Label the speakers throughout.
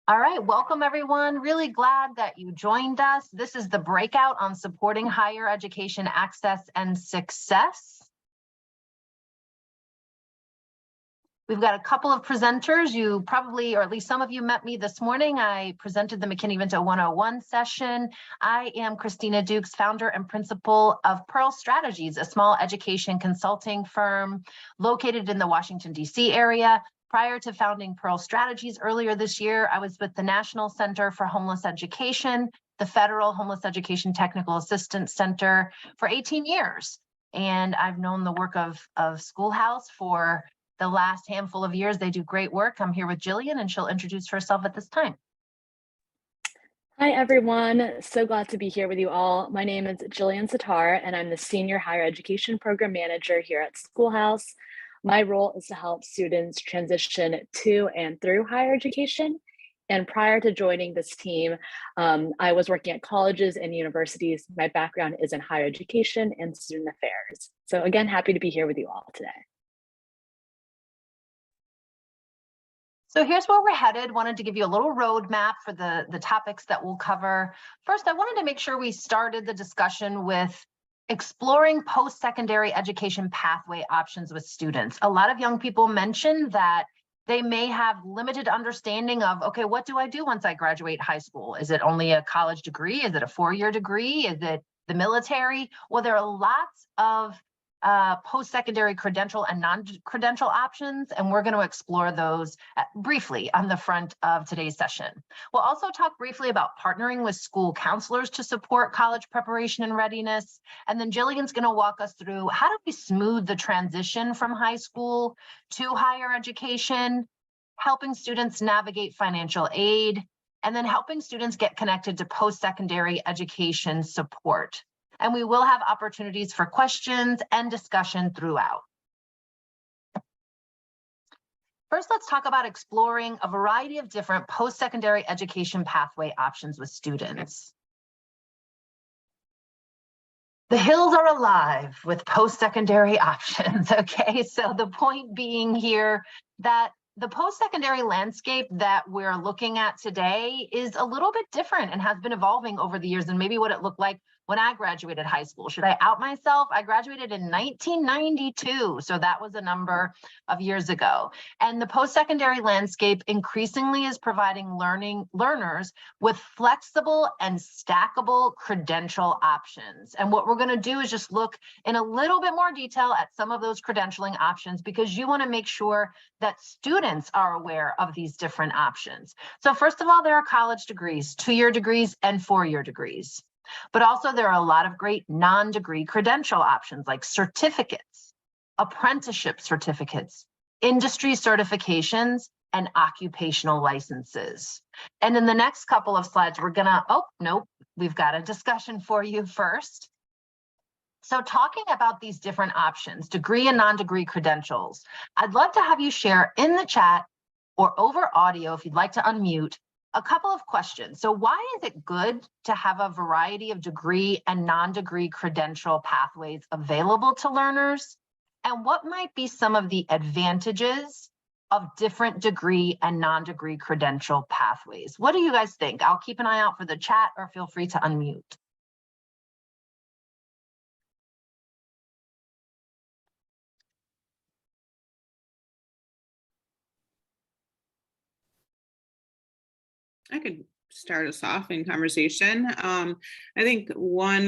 Speaker 1: All right, welcome everyone. Really glad that you joined us. This is the Breakout on supporting higher education access and success. We've got a couple of presenters. You probably, or at least some of you, met me this morning. I presented the McKinney-Vento 101 session. I am Christina Dukes, founder and principal of Pearl Strategies, a small education consulting firm located in the Washington, D.C. area. Prior to founding Pearl Strategies earlier this year, I was with the National Center for Homeless Education, the Federal Homeless Education Technical Assistance Center for 18 years. And I've known the work of Schoolhouse for the last handful of years. They do great work. I'm here with Jillian, and she'll introduce herself at this time.
Speaker 2: Hi, everyone. So glad to be here with you all. My name is Jillian Sitar, and I'm the Senior Higher Education Program Manager here at Schoolhouse. My role is to help students transition to and through higher education. And prior to joining this team, I was working at colleges and universities. My background is in higher education and student affairs. So again, happy to be here with you all today.
Speaker 1: So here's where we're headed. Wanted to give you a little roadmap for the topics that we'll cover. First, I wanted to make sure we started the discussion with exploring post-secondary education pathway options with students. A lot of young people mentioned that they may have limited understanding of, okay, what do I do once I graduate high school? Is it only a college degree? Is it a four-year degree? Is it the military? Well, there are lots of post-secondary credential and non-credential options, and we're going to explore those briefly on the front of today's session. We'll also talk briefly about partnering with school counselors to support college preparation and readiness, and then Jillian's going to walk us through how do we smooth the transition from high school to higher education, helping students navigate financial aid, and then helping students get connected to post-secondary education support. And we will have opportunities for questions and discussion throughout. First, let's talk about exploring a variety of different post-secondary education pathway options with students. The hills are alive with post-secondary options, okay? So the point being here that the post-secondary landscape that we're looking at today is a little bit different and has been evolving over the years than maybe what it looked like when I graduated high school. Should I out myself? I graduated in 1992, so that was a number of years ago. And the post-secondary landscape increasingly is providing learners with flexible and stackable credential options. And what we're going to do is just look in a little bit more detail at some of those credentialing options, because you want to make sure that students are aware of these different options. So first of all, there are college degrees, 2-year degrees and 4-year degrees. But also there are a lot of great non-degree credential options like certificates, apprenticeship certificates, industry certifications, and occupational licenses. And in the next couple of slides, we're gonna, oh, nope, we've got a discussion for you first. So talking about these different options, degree and non-degree credentials, I'd love to have you share in the chat or over audio, if you'd like to unmute, a couple of questions. So why is it good to have a variety of degree and non-degree credential pathways available to learners? And what might be some of the advantages of different degree and non-degree credential pathways? What do you guys think? I'll keep an eye out for the chat, or feel free to unmute.
Speaker 3: I could start us off in conversation. I think one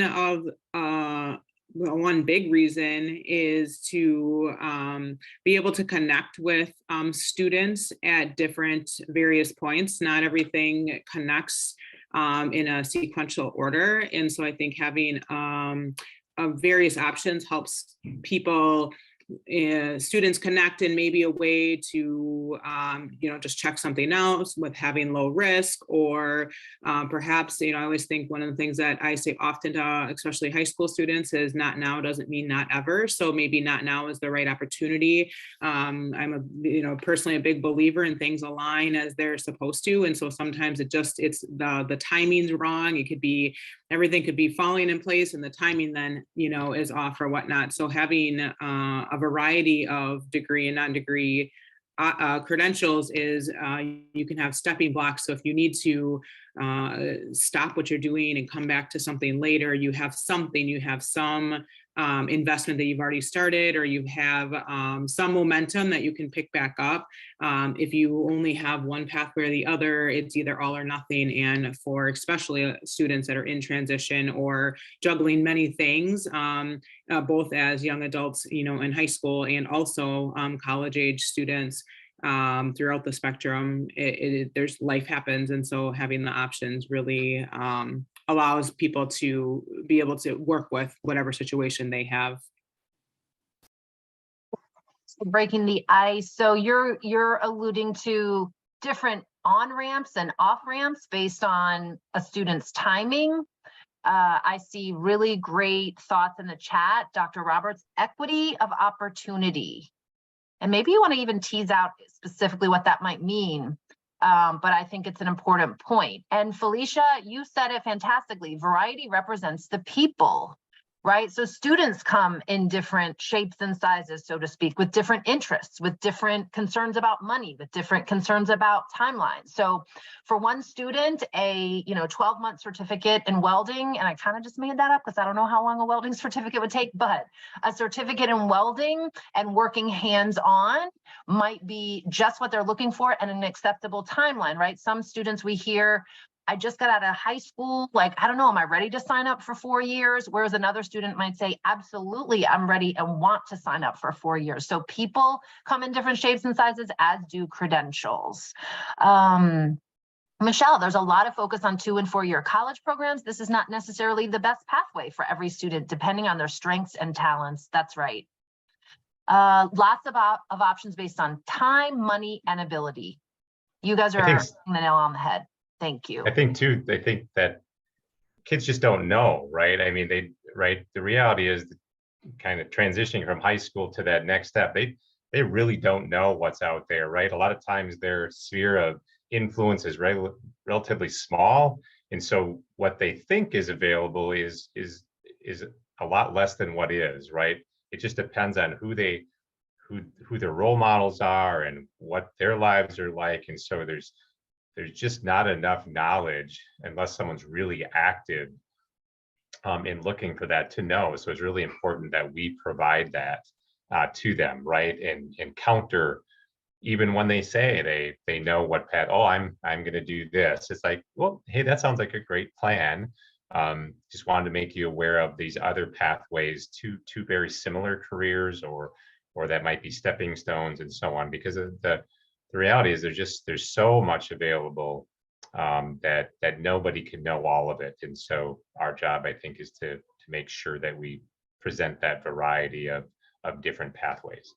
Speaker 3: big reason is to be able to connect with students at various points. Not everything connects in a sequential order. And so I think having various options helps people, students connect in maybe a way to, just check something else with having low risk, or perhaps, I always think one of the things that I say often to especially high school students is not now doesn't mean not ever. So maybe not now is the right opportunity. I'm personally a big believer in things align as they're supposed to. And so sometimes it's the timing's wrong. It could be, everything could be falling in place and the timing then, is off or whatnot. So having a variety of degree and non-degree credentials is you can have stepping blocks. So if you need to stop what you're doing and come back to something later, you have something, you have some investment that you've already started, or you have some momentum that you can pick back up. If you only have one pathway or the other, it's either all or nothing. And for especially students that are in transition or juggling many things, both as young adults, in high school, and also college age students, throughout the spectrum, there's life happens. And so having the options really allows people to be able to work with whatever situation they have.
Speaker 1: Breaking the ice. So you're alluding to different on-ramps and off-ramps based on a student's timing. I see really great thoughts in the chat. Dr. Roberts, equity of opportunity. And maybe you want to even tease out specifically what that might mean. But I think it's an important point. And Felicia, you said it fantastically. Variety represents the people, right? So students come in different shapes and sizes, so to speak, with different interests, with different concerns about money, with different concerns about timelines. So for one student, a 12-month certificate in welding, and I kind of just made that up because I don't know how long a welding certificate would take, but a certificate in welding and working hands-on might be just what they're looking for and an acceptable timeline, right? Some students we hear, I just got out of high school, like, I don't know, am I ready to sign up for 4 years? Whereas another student might say, absolutely, I'm ready and want to sign up for 4 years. So people come in different shapes and sizes, as do credentials. Michelle, there's a lot of focus on 2- and 4-year college programs. This is not necessarily the best pathway for every student, depending on their strengths and talents. That's right. Lots of options based on time, money, and ability. You guys are hitting the nail on the head. Thank you.
Speaker 4: I think too, they think that kids just don't know, right? I mean, the reality is kind of transitioning from high school to that next step, they really don't know what's out there, right? A lot of times their sphere of influence is relatively small. And so what they think is available is a lot less than what is, right? It just depends on who their role models are and what their lives are like. And so there's just not enough knowledge unless someone's really active in looking for that to know. So it's really important that we provide that to them, right? And counter, even when they say they know what path, oh, I'm going to do this. It's like, well, hey, that sounds like a great plan. Just wanted to make you aware of these other pathways to very similar careers, or that might be stepping stones and so on, because of the reality is there's so much available that nobody can know all of it. And so our job, I think, is to make sure that we present that variety of different pathways.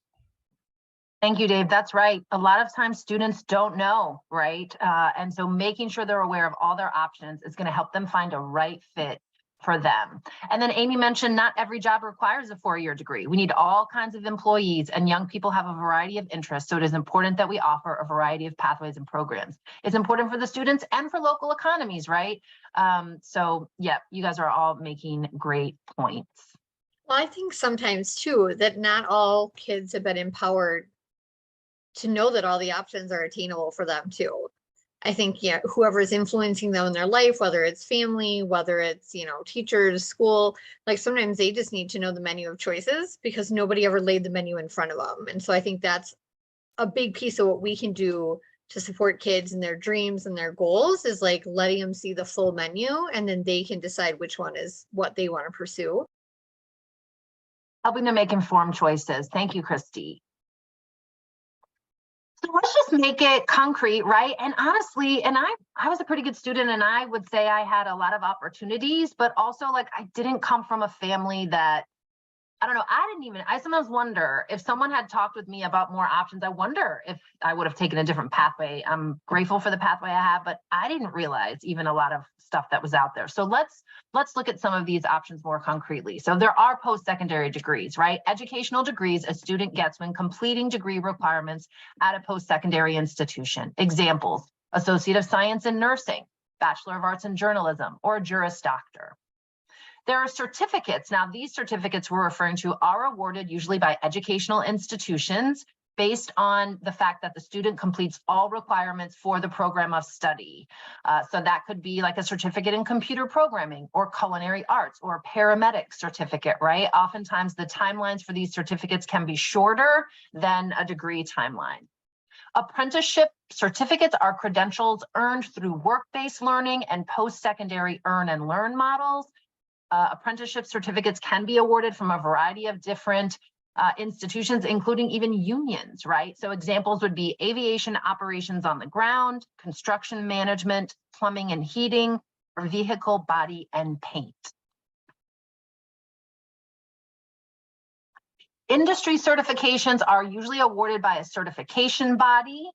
Speaker 1: Thank you, Dave. That's right. A lot of times students don't know, right? And so making sure they're aware of all their options is going to help them find a right fit for them. And then Amy mentioned not every job requires a 4-year degree. We need all kinds of employees, and young people have a variety of interests. So it is important that we offer a variety of pathways and programs. It's important for the students and for local economies, right? So yeah, you guys are all making great points.
Speaker 5: Well, I think sometimes too, that not all kids have been empowered to know that all the options are attainable for them too. I think, yeah, whoever is influencing them in their life, whether it's family, whether it's, teachers, school, like sometimes they just need to know the menu of choices because nobody ever laid the menu in front of them. And so I think that's a big piece of what we can do to support kids in their dreams and their goals, is like letting them see the full menu, and then they can decide which one is what they want to pursue.
Speaker 1: Helping them make informed choices. Thank you, Christy. So let's just make it concrete, right? And honestly, and I was a pretty good student, and I would say I had a lot of opportunities, but also like I didn't come from a family that, I don't know, I sometimes wonder if someone had talked with me about more options, I wonder if I would have taken a different pathway. I'm grateful for the pathway I have, but I didn't realize even a lot of stuff that was out there. So let's look at some of these options more concretely. So there are post-secondary degrees, right? Educational degrees a student gets when completing degree requirements at a post-secondary institution. Examples: Associate of Science in Nursing, Bachelor of Arts in Journalism, or Juris Doctor. There are certificates. Now, these certificates we're referring to are awarded usually by educational institutions based on the fact that the student completes all requirements for the program of study. So that could be like a certificate in computer programming or culinary arts or a paramedic certificate, right? Oftentimes the timelines for these certificates can be shorter than a degree timeline. Apprenticeship certificates are credentials earned through work-based learning and post-secondary earn and learn models. Apprenticeship certificates can be awarded from a variety of different institutions, including even unions, right? So examples would be aviation operations on the ground, construction management, plumbing and heating, or vehicle body and paint. Industry certifications are usually awarded by a certification body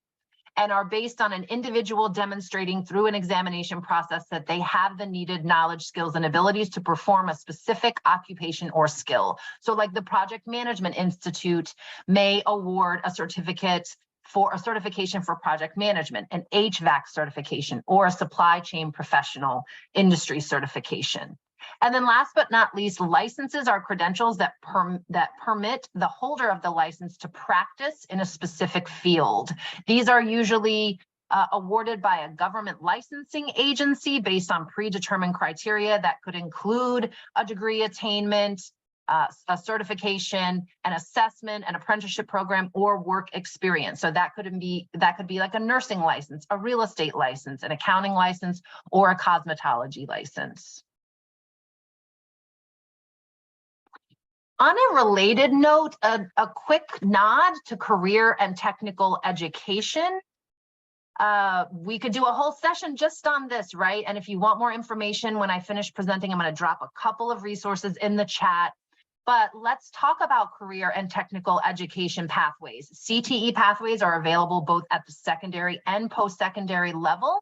Speaker 1: and are based on an individual demonstrating through an examination process that they have the needed knowledge, skills, and abilities to perform a specific occupation or skill. So like the Project Management Institute may award a certificate for a certification for project management, an HVAC certification, or a supply chain professional industry certification. And then last but not least, licenses are credentials that permit the holder of the license to practice in a specific field. These are usually awarded by a government licensing agency based on predetermined criteria that could include a degree attainment, a certification, an assessment, an apprenticeship program, or work experience. So that could be like a nursing license, a real estate license, an accounting license, or a cosmetology license. On a related note, a quick nod to career and technical education. We could do a whole session just on this, right? And if you want more information, when I finish presenting, I'm going to drop a couple of resources in the chat. But let's talk about career and technical education pathways. CTE pathways are available both at the secondary and post-secondary level.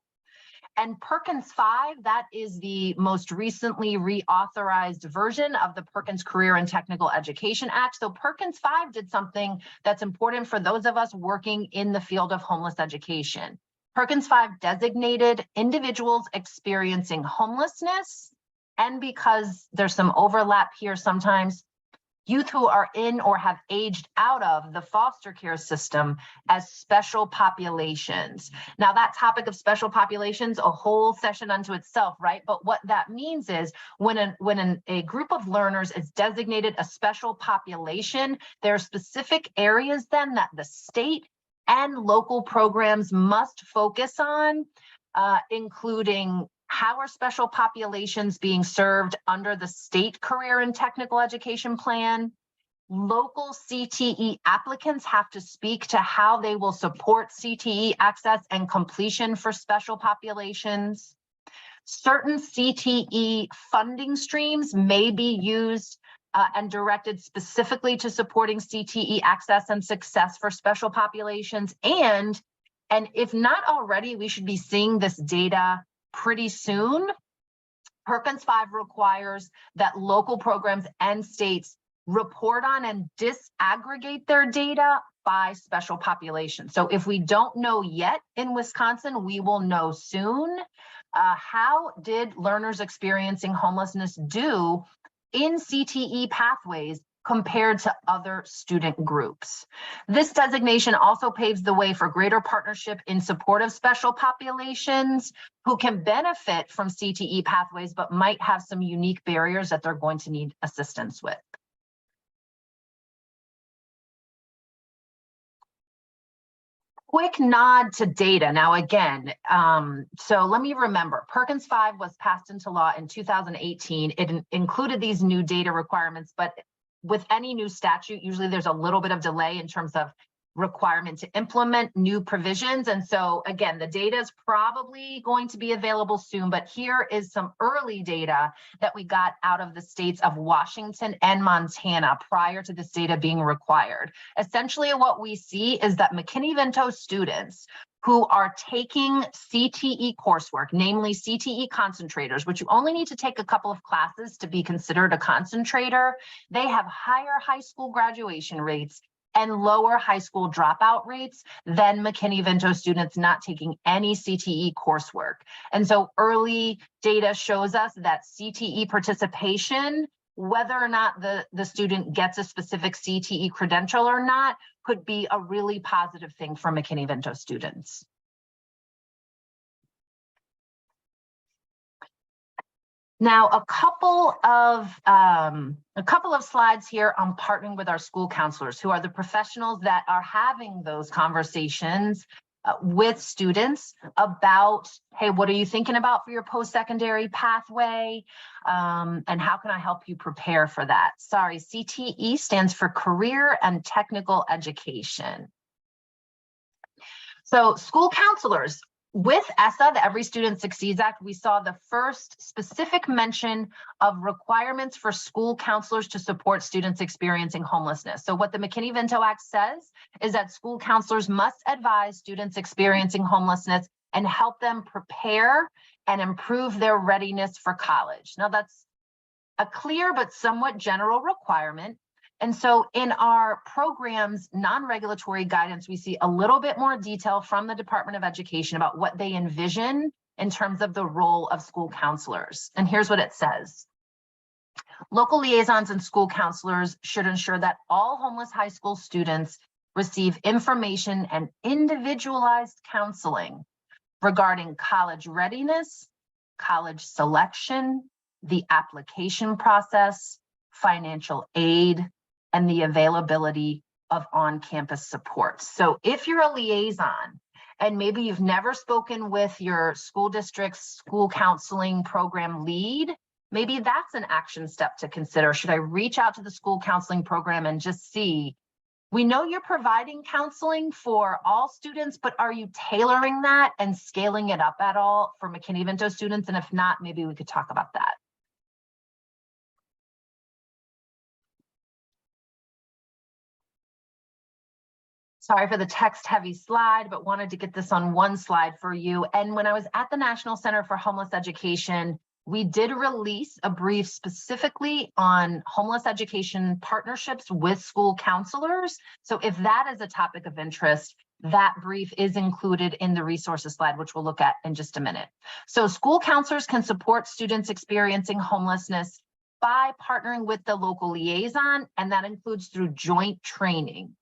Speaker 1: And Perkins 5, that is the most recently reauthorized version of the Perkins Career and Technical Education Act. So Perkins 5 did something that's important for those of us working in the field of homeless education. Perkins 5 designated individuals experiencing homelessness, and because there's some overlap here sometimes, youth who are in or have aged out of the foster care system as special populations. Now that topic of special populations, a whole session unto itself, right? But what that means is when a group of learners is designated a special population, there are specific areas then that the state and local programs must focus on, including how are special populations being served under the state career and technical education plan? Local CTE applicants have to speak to how they will support CTE access and completion for special populations. Certain CTE funding streams may be used and directed specifically to supporting CTE access and success for special populations. And if not already, we should be seeing this data pretty soon. Perkins 5 requires that local programs and states report on and disaggregate their data by special population. So if we don't know yet in Wisconsin, we will know soon. How did learners experiencing homelessness do in CTE pathways compared to other student groups? This designation also paves the way for greater partnership in support of special populations who can benefit from CTE pathways, but might have some unique barriers that they're going to need assistance with. Quick nod to data. Now, again, so let me remember, Perkins 5 was passed into law in 2018. It included these new data requirements, but with any new statute, usually there's a little bit of delay in terms of requirement to implement new provisions. And so again, the data is probably going to be available soon, but here is some early data that we got out of the states of Washington and Montana prior to this data being required. Essentially what we see is that McKinney-Vento students who are taking CTE coursework, namely CTE concentrators, which you only need to take a couple of classes to be considered a concentrator, they have higher high school graduation rates and lower high school dropout rates than McKinney-Vento students not taking any CTE coursework. And so early data shows us that CTE participation, whether or not the student gets a specific CTE credential or not, could be a really positive thing for McKinney-Vento students. Now, a couple of slides here on partnering with our school counselors, who are the professionals that are having those conversations with students about, hey, what are you thinking about for your post-secondary pathway? And how can I help you prepare for that? Sorry, CTE stands for Career and Technical Education. So school counselors, with ESSA, the Every Student Succeeds Act, we saw the first specific mention of requirements for school counselors to support students experiencing homelessness. So what the McKinney-Vento Act says is that school counselors must advise students experiencing homelessness and help them prepare and improve their readiness for college. Now, that's a clear but somewhat general requirement. And so in our program's non-regulatory guidance, we see a little bit more detail from the Department of Education about what they envision in terms of the role of school counselors. And here's what it says. Local liaisons and school counselors should ensure that all homeless high school students receive information and individualized counseling regarding college readiness, college selection, the application process, financial aid, and the availability of on-campus support. So if you're a liaison and maybe you've never spoken with your school district's school counseling program lead, maybe that's an action step to consider. Should I reach out to the school counseling program and just see, we know you're providing counseling for all students, but are you tailoring that and scaling it up at all for McKinney-Vento students? And if not, maybe we could talk about that. Sorry for the text heavy slide, but wanted to get this on one slide for you. And when I was at the National Center for Homeless Education, we did release a brief specifically on homeless education partnerships with school counselors. So if that is a topic of interest, that brief is included in the resources slide, which we'll look at in just a minute. So school counselors can support students experiencing homelessness by partnering with the local liaison, and that includes through joint training.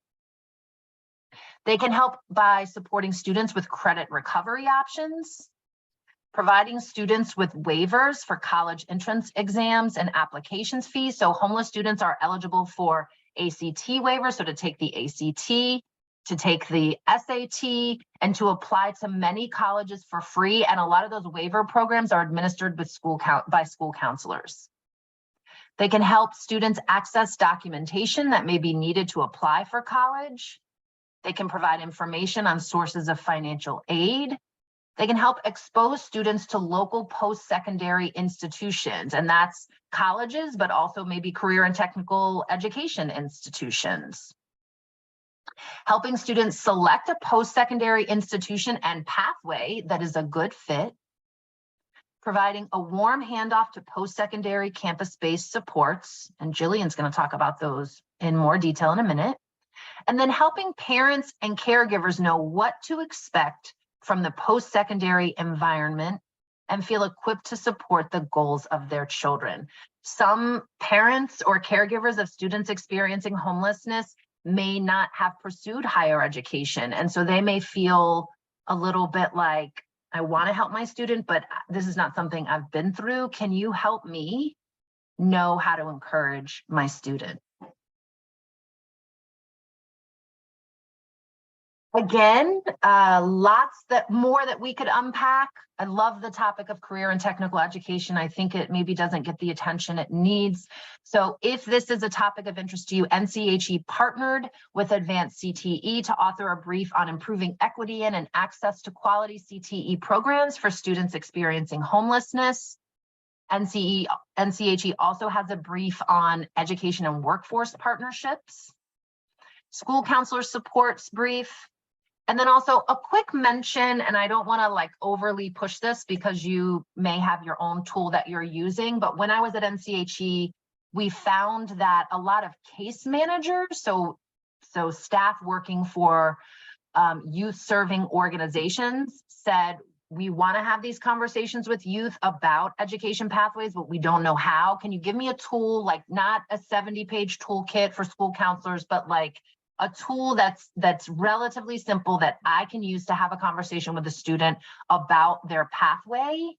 Speaker 1: They can help by supporting students with credit recovery options, providing students with waivers for college entrance exams and applications fees. So homeless students are eligible for ACT waivers, so to take the ACT, to take the SAT, and to apply to many colleges for free. And a lot of those waiver programs are administered with by school counselors. They can help students access documentation that may be needed to apply for college. They can provide information on sources of financial aid. They can help expose students to local post-secondary institutions, and that's colleges, but also maybe career and technical education institutions. Helping students select a post-secondary institution and pathway that is a good fit. Providing a warm handoff to post-secondary campus-based supports, and Jillian's going to talk about those in more detail in a minute. And then helping parents and caregivers know what to expect from the post-secondary environment and feel equipped to support the goals of their children. Some parents or caregivers of students experiencing homelessness may not have pursued higher education. And so they may feel a little bit like, I want to help my student, but this is not something I've been through. Can you help me know how to encourage my student? Again, lots more that we could unpack. I love the topic of career and technical education. I think it maybe doesn't get the attention it needs. So if this is a topic of interest to you, NCHE partnered with Advanced CTE to author a brief on improving equity in and access to quality CTE programs for students experiencing homelessness. NCHE also has a brief on education and workforce partnerships. School counselor supports brief. And then also a quick mention, and I don't want to like overly push this because you may have your own tool that you're using, but when I was at NCHE, we found that a lot of case managers, so staff working for youth serving organizations said, we want to have these conversations with youth about education pathways, but we don't know how. Can you give me a tool, like not a 70-page toolkit for school counselors, but like a tool that's relatively simple that I can use to have a conversation with a student about their pathway,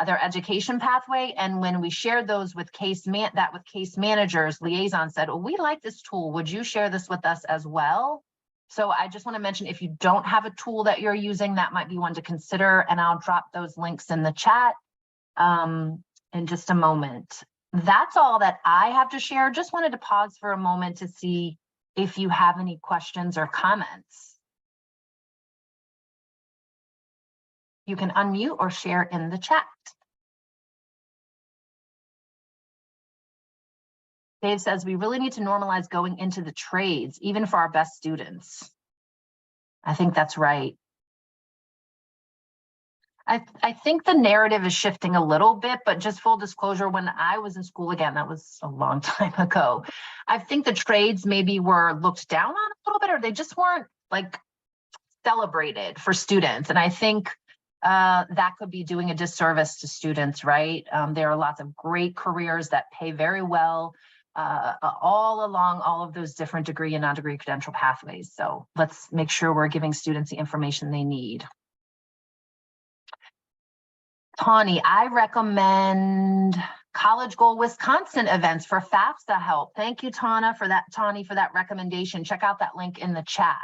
Speaker 1: their education pathway. And when we shared those with case managers, liaison said, oh, we like this tool. Would you share this with us as well? So I just want to mention, if you don't have a tool that you're using, that might be one to consider. And I'll drop those links in the chat in just a moment. That's all that I have to share. Just wanted to pause for a moment to see if you have any questions or comments. You can unmute or share in the chat. Dave says, we really need to normalize going into the trades, even for our best students. I think that's right. I think the narrative is shifting a little bit, but just full disclosure, when I was in school, again, that was a long time ago, I think the trades maybe were looked down on a little bit, or they just weren't like celebrated for students. And I think that could be doing a disservice to students, right? There are lots of great careers that pay very well all along all of those different degree and non-degree credential pathways. So let's make sure we're giving students the information they need. Tawny, I recommend College Goal Wisconsin events for FAFSA help. Thank you, Tawny, for that recommendation. Check out that link in the chat.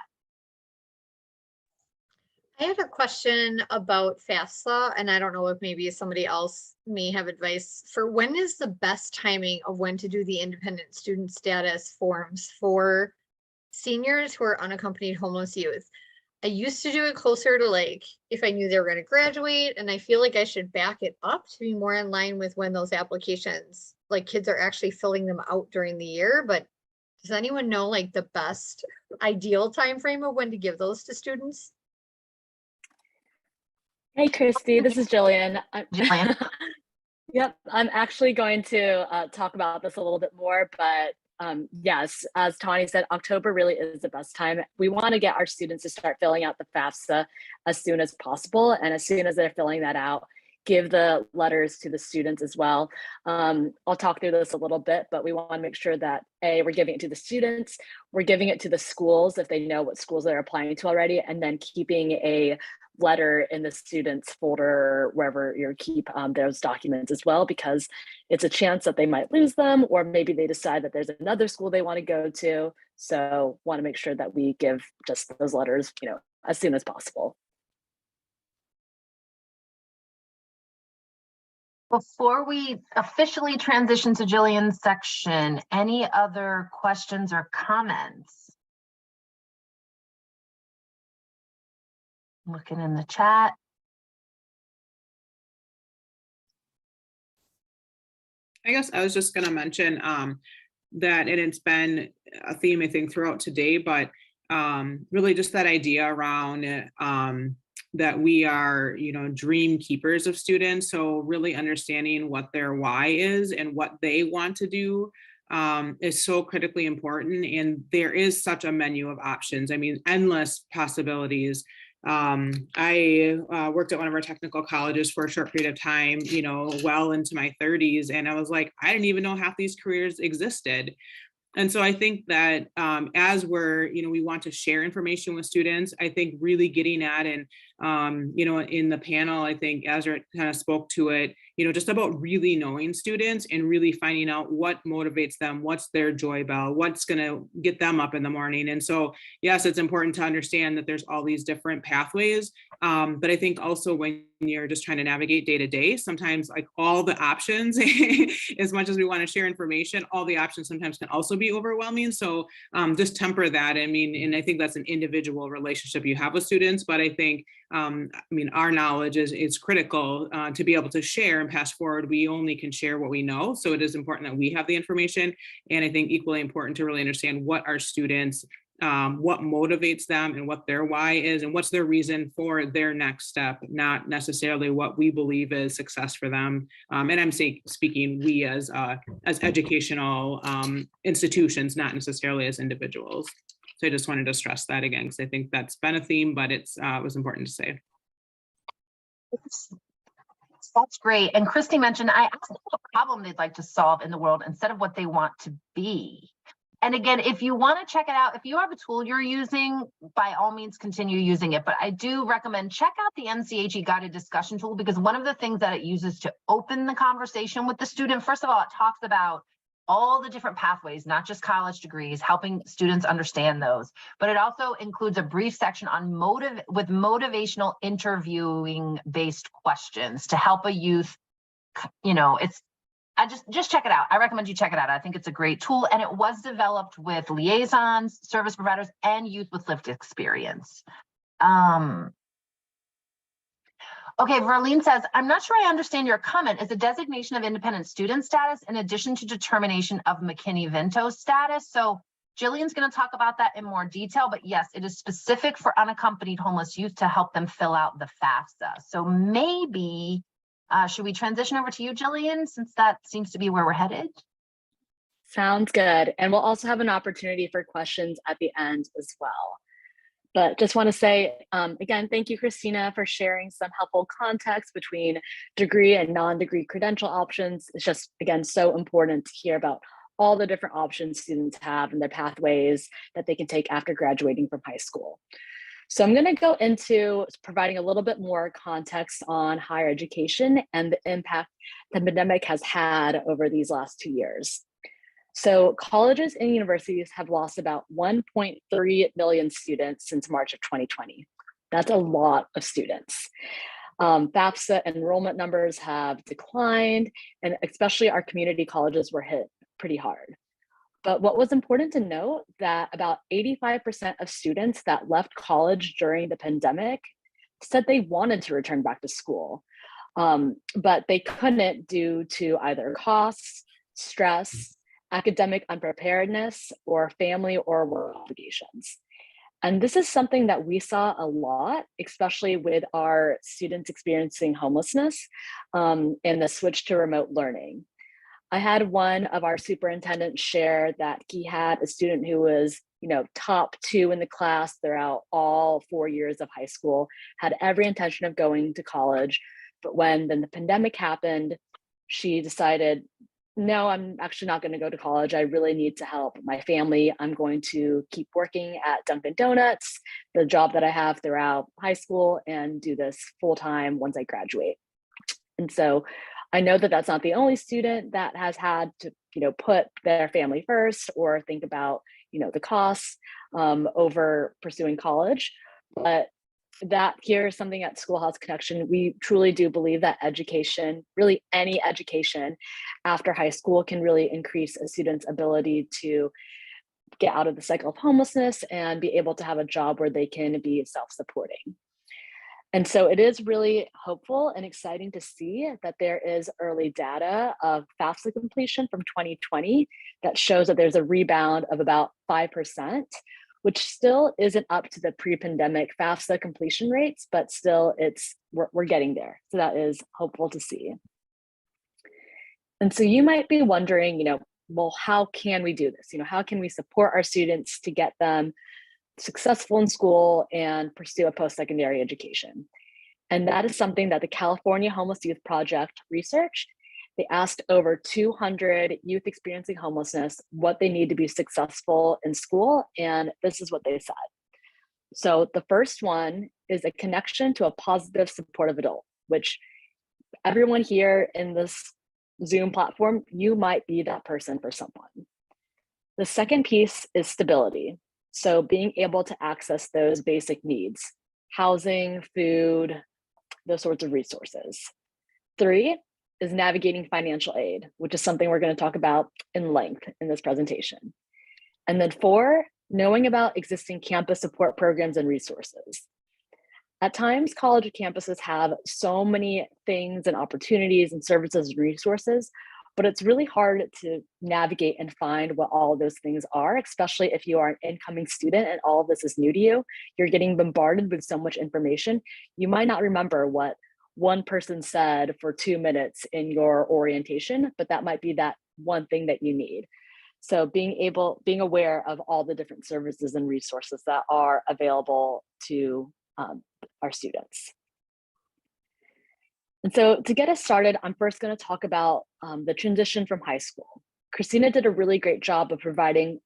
Speaker 5: I had a question about FAFSA, and I don't know if maybe somebody else may have advice for when is the best timing of when to do the independent student status forms for seniors who are unaccompanied homeless youth. I used to do it closer to like if I knew they were going to graduate, and I feel like I should back it up to be more in line with when those applications, like kids are actually filling them out during the year. But does anyone know like the best ideal time frame of when to give those to students?
Speaker 2: Hey, Christy, this is Jillian.
Speaker 1: Jillian.
Speaker 2: Yep, I'm actually going to talk about this a little bit more, but yes, as Tawny said, October really is the best time. We want to get our students to start filling out the FAFSA as soon as possible. And as soon as they're filling that out, give the letters to the students as well. I'll talk through this a little bit, but we want to make sure that A, we're giving it to the students, we're giving it to the schools if they know what schools they're applying to already, and then keeping a letter in the students folder wherever you keep those documents as well, because it's a chance that they might lose them, or maybe they decide that there's another school they want to go to. So want to make sure that we give just those letters, as soon as possible.
Speaker 1: Before we officially transition to Jillian's section, any other questions or comments? Looking in the chat.
Speaker 3: I guess I was just going to mention that, and it's been a theme, I think, throughout today, but really just that idea around that we are, dream keepers of students. So really understanding what their why is and what they want to do is so critically important. And there is such a menu of options. I mean, endless possibilities. I worked at one of our technical colleges for a short period of time, well into my 30s. And I was like, I didn't even know half these careers existed. And so I think that as we want to share information with students, I think really getting at, and, in the panel, I think Ezra kind of spoke to it, just about really knowing students and really finding out what motivates them, what's their joy bell, what's going to get them up in the morning. And so, yes, it's important to understand that there's all these different pathways. But I think also when you're just trying to navigate day to day, sometimes like all the options, as much as we want to share information, all the options sometimes can also be overwhelming. So just temper that. I mean, and I think that's an individual relationship you have with students, but I think, our knowledge is critical to be able to share and pass forward. We only can share what we know. So it is important that we have the information. And I think equally important to really understand what our students, what motivates them and what their why is and what's their reason for their next step, not necessarily what we believe is success for them. And I'm speaking we as educational institutions, not necessarily as individuals. So I just wanted to stress that again, because I think that's been a theme, but it was important to say.
Speaker 1: That's great. And Christy mentioned, I asked them what problem they'd like to solve in the world instead of what they want to be. And again, if you want to check it out, if you have a tool you're using, by all means, continue using it. But I do recommend check out the NCHE guided discussion tool, because one of the things that it uses to open the conversation with the student, first of all, it talks about all the different pathways, not just college degrees, helping students understand those. But it also includes a brief section on motivational interviewing based questions to help a youth, just check it out. I recommend you check it out. I think it's a great tool, and it was developed with liaisons, service providers, and youth with lived experience. Okay, Verlene says, I'm not sure I understand your comment. Is a designation of independent student status in addition to determination of McKinney-Vento status? So Jillian's going to talk about that in more detail, but yes, it is specific for unaccompanied homeless youth to help them fill out the FAFSA. So maybe, should we transition over to you, Jillian, since that seems to be where we're headed?
Speaker 2: Sounds good. And we'll also have an opportunity for questions at the end as well. But just want to say, again, thank you, Christina, for sharing some helpful context between degree and non-degree credential options. It's just, again, so important to hear about all the different options students have and their pathways that they can take after graduating from high school. So I'm going to go into providing a little bit more context on higher education and the impact the pandemic has had over these last 2 years. So colleges and universities have lost about 1.3 million students since March of 2020. That's a lot of students. FAFSA enrollment numbers have declined, and especially our community colleges were hit pretty hard. But what was important to note that about 85% of students that left college during the pandemic said they wanted to return back to school, but they couldn't due to either costs, stress, academic unpreparedness, or family or work obligations. And this is something that we saw a lot, especially with our students experiencing homelessness and the switch to remote learning. I had one of our superintendents share that he had a student who was, top 2 in the class throughout all 4 years of high school, had every intention of going to college. But when then the pandemic happened, she decided, no, I'm actually not going to go to college. I really need to help my family. I'm going to keep working at Dunkin' Donuts, the job that I have throughout high school, and do this full time once I graduate. And so I know that that's not the only student that has had to, put their family first or think about, the costs over pursuing college. But that here's something at Schoolhouse Connection. We truly do believe that education, really any education after high school, can really increase a student's ability to get out of the cycle of homelessness and be able to have a job where they can be self-supporting. And so it is really hopeful and exciting to see that there is early data of FAFSA completion from 2020 that shows that there's a rebound of about 5%, which still isn't up to the pre-pandemic FAFSA completion rates, but still we're getting there. So that is hopeful to see. And so you might be wondering, well, how can we do this? How can we support our students to get them successful in school and pursue a post-secondary education? And that is something that the California Homeless Youth Project researched. They asked over 200 youth experiencing homelessness what they need to be successful in school, and this is what they said. So the first one is a connection to a positive, supportive adult, which everyone here in this Zoom platform, you might be that person for someone. The second piece is stability. So being able to access those basic needs, housing, food, those sorts of resources. 3 is navigating financial aid, which is something we're going to talk about in length in this presentation. And then 4, knowing about existing campus support programs and resources. At times, college campuses have so many things and opportunities and services and resources, but it's really hard to navigate and find what all of those things are, especially if you are an incoming student and all of this is new to you. You're getting bombarded with so much information. You might not remember what one person said for 2 minutes in your orientation, but that might be that one thing that you need. So being aware of all the different services and resources that are available to our students. And so to get us started, I'm first going to talk about the transition from high school. Christina did a really great job of providing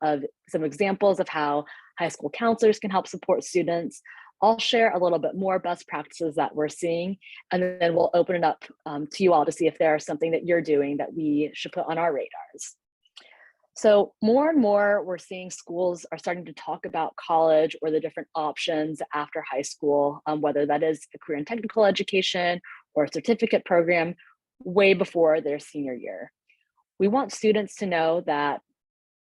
Speaker 2: some examples of how high school counselors can help support students. I'll share a little bit more best practices that we're seeing, and then we'll open it up to you all to see if there is something that you're doing that we should put on our radars. So more and more, we're seeing schools are starting to talk about college or the different options after high school, whether that is a career and technical education or a certificate program, way before their senior year. We want students to know that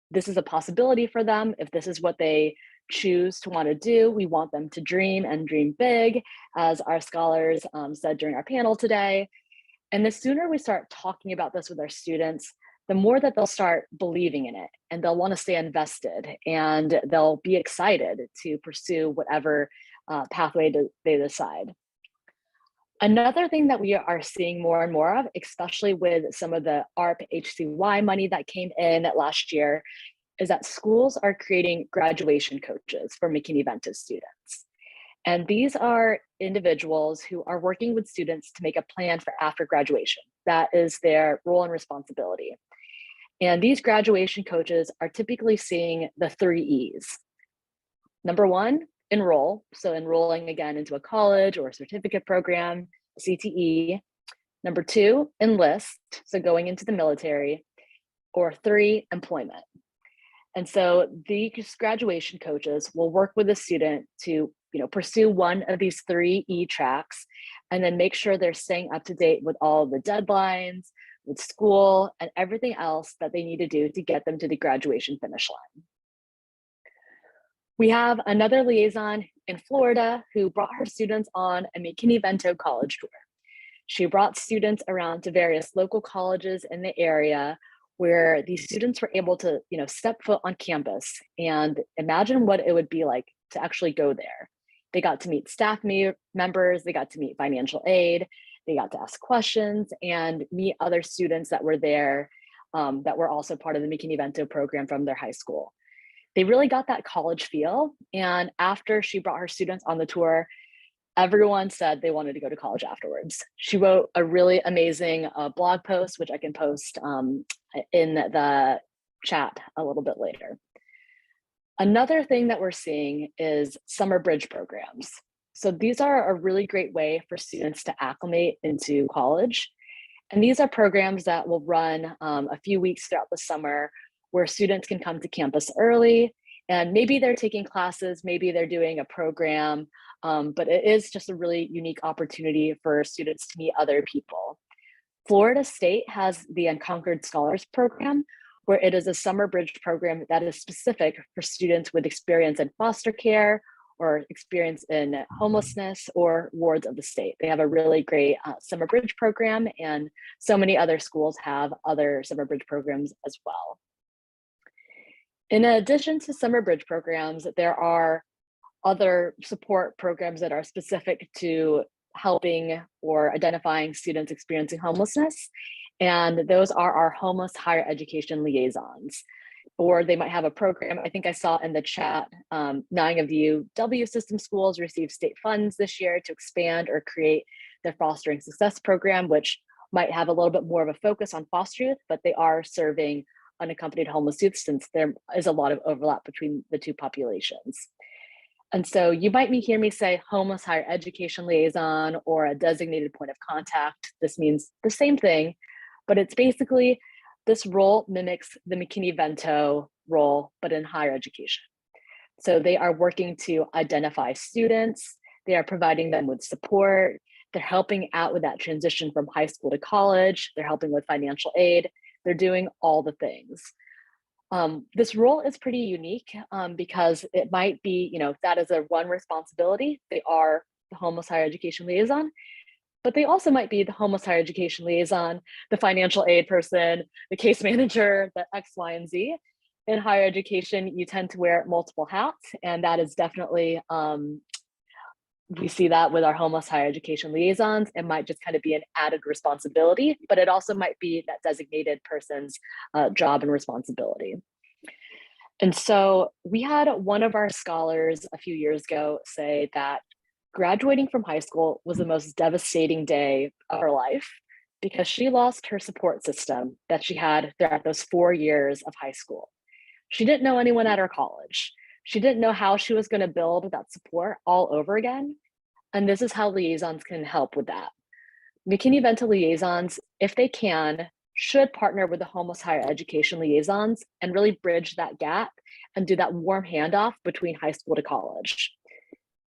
Speaker 2: this is a possibility for them. If this is what they choose to want to do, we want them to dream and dream big, as our scholars said during our panel today. And the sooner we start talking about this with our students, the more that they'll start believing in it, and they'll want to stay invested, and they'll be excited to pursue whatever pathway they decide. Another thing that we are seeing more and more of, especially with some of the ARP EHCY money that came in last year, is that schools are creating graduation coaches for McKinney-Vento students. And these are individuals who are working with students to make a plan for after graduation. That is their role and responsibility. And these graduation coaches are typically seeing the 3 E's. Number 1, enroll. So enrolling again into a college or a certificate program, CTE. Number 2, enlist. So going into the military. Or 3, employment. And so these graduation coaches will work with the student to pursue one of these 3 E tracks, and then make sure they're staying up to date with all the deadlines, with school, and everything else that they need to do to get them to the graduation finish line. We have another liaison in Florida who brought her students on a McKinney-Vento college tour. She brought students around to various local colleges in the area where these students were able to step foot on campus and imagine what it would be like to actually go there. They got to meet staff members, they got to meet financial aid, they got to ask questions and meet other students that were there that were also part of the McKinney-Vento program from their high school. They really got that college feel. And after she brought her students on the tour, everyone said they wanted to go to college afterwards. She wrote a really amazing blog post, which I can post in the chat a little bit later. Another thing that we're seeing is summer bridge programs. So these are a really great way for students to acclimate into college. And these are programs that will run a few weeks throughout the summer where students can come to campus early, and maybe they're taking classes, maybe they're doing a program, but it is just a really unique opportunity for students to meet other people. Florida State has the Unconquered Scholars Program, where it is a summer bridge program that is specific for students with experience in foster care or experience in homelessness or wards of the state. They have a really great summer bridge program, and so many other schools have other summer bridge programs as well. In addition to summer bridge programs, there are other support programs that are specific to helping or identifying students experiencing homelessness. And those are our homeless higher education liaisons. Or they might have a program. I think I saw in the chat, 9 of the UW system schools received state funds this year to expand or create their fostering success program, which might have a little bit more of a focus on foster youth, but they are serving unaccompanied homeless youth since there is a lot of overlap between the two populations. And so you might hear me say homeless higher education liaison or a designated point of contact. This means the same thing, but it's basically this role mimics the McKinney-Vento role, but in higher education. So they are working to identify students, they are providing them with support, they're helping out with that transition from high school to college, they're helping with financial aid, they're doing all the things. This role is pretty unique because it might be, that is a one responsibility. They are the homeless higher education liaison, but they also might be the homeless higher education liaison, the financial aid person, the case manager, the X, Y, and Z. In higher education, you tend to wear multiple hats, and that is definitely, we see that with our homeless higher education liaisons. It might just kind of be an added responsibility, but it also might be that designated person's job and responsibility. And so we had one of our scholars a few years ago say that graduating from high school was the most devastating day of her life because she lost her support system that she had throughout those 4 years of high school. She didn't know anyone at her college. She didn't know how she was going to build that support all over again. And this is how liaisons can help with that. McKinney-Vento liaisons, if they can, should partner with the homeless higher education liaisons and really bridge that gap and do that warm handoff between high school to college.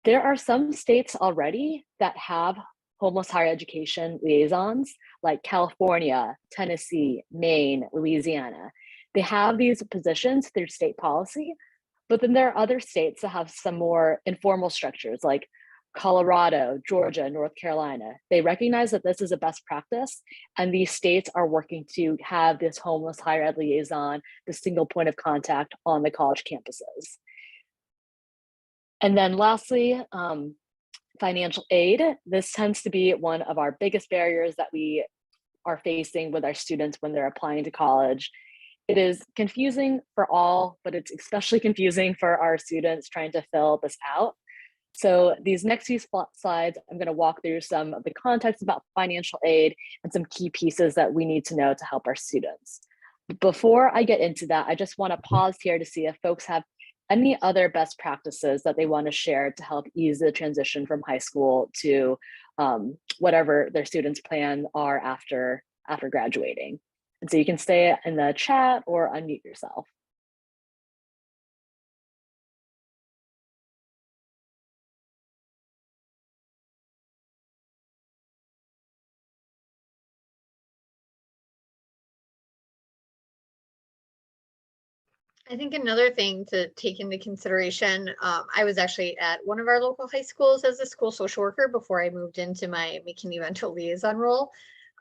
Speaker 2: There are some states already that have homeless higher education liaisons, like California, Tennessee, Maine, Louisiana. They have these positions through state policy, but then there are other states that have some more informal structures, like Colorado, Georgia, North Carolina. They recognize that this is a best practice, and these states are working to have this homeless higher ed liaison, the single point of contact on the college campuses. And then lastly, financial aid. This tends to be one of our biggest barriers that we are facing with our students when they're applying to college. It is confusing for all, but it's especially confusing for our students trying to fill this out. So these next few slides, I'm going to walk through some of the context about financial aid and some key pieces that we need to know to help our students. Before I get into that, I just want to pause here to see if folks have any other best practices that they want to share to help ease the transition from high school to whatever their students' plans are after graduating. And so you can stay in the chat or unmute yourself.
Speaker 5: I think another thing to take into consideration, I was actually at one of our local high schools as a school social worker before I moved into my McKinney-Vento liaison role.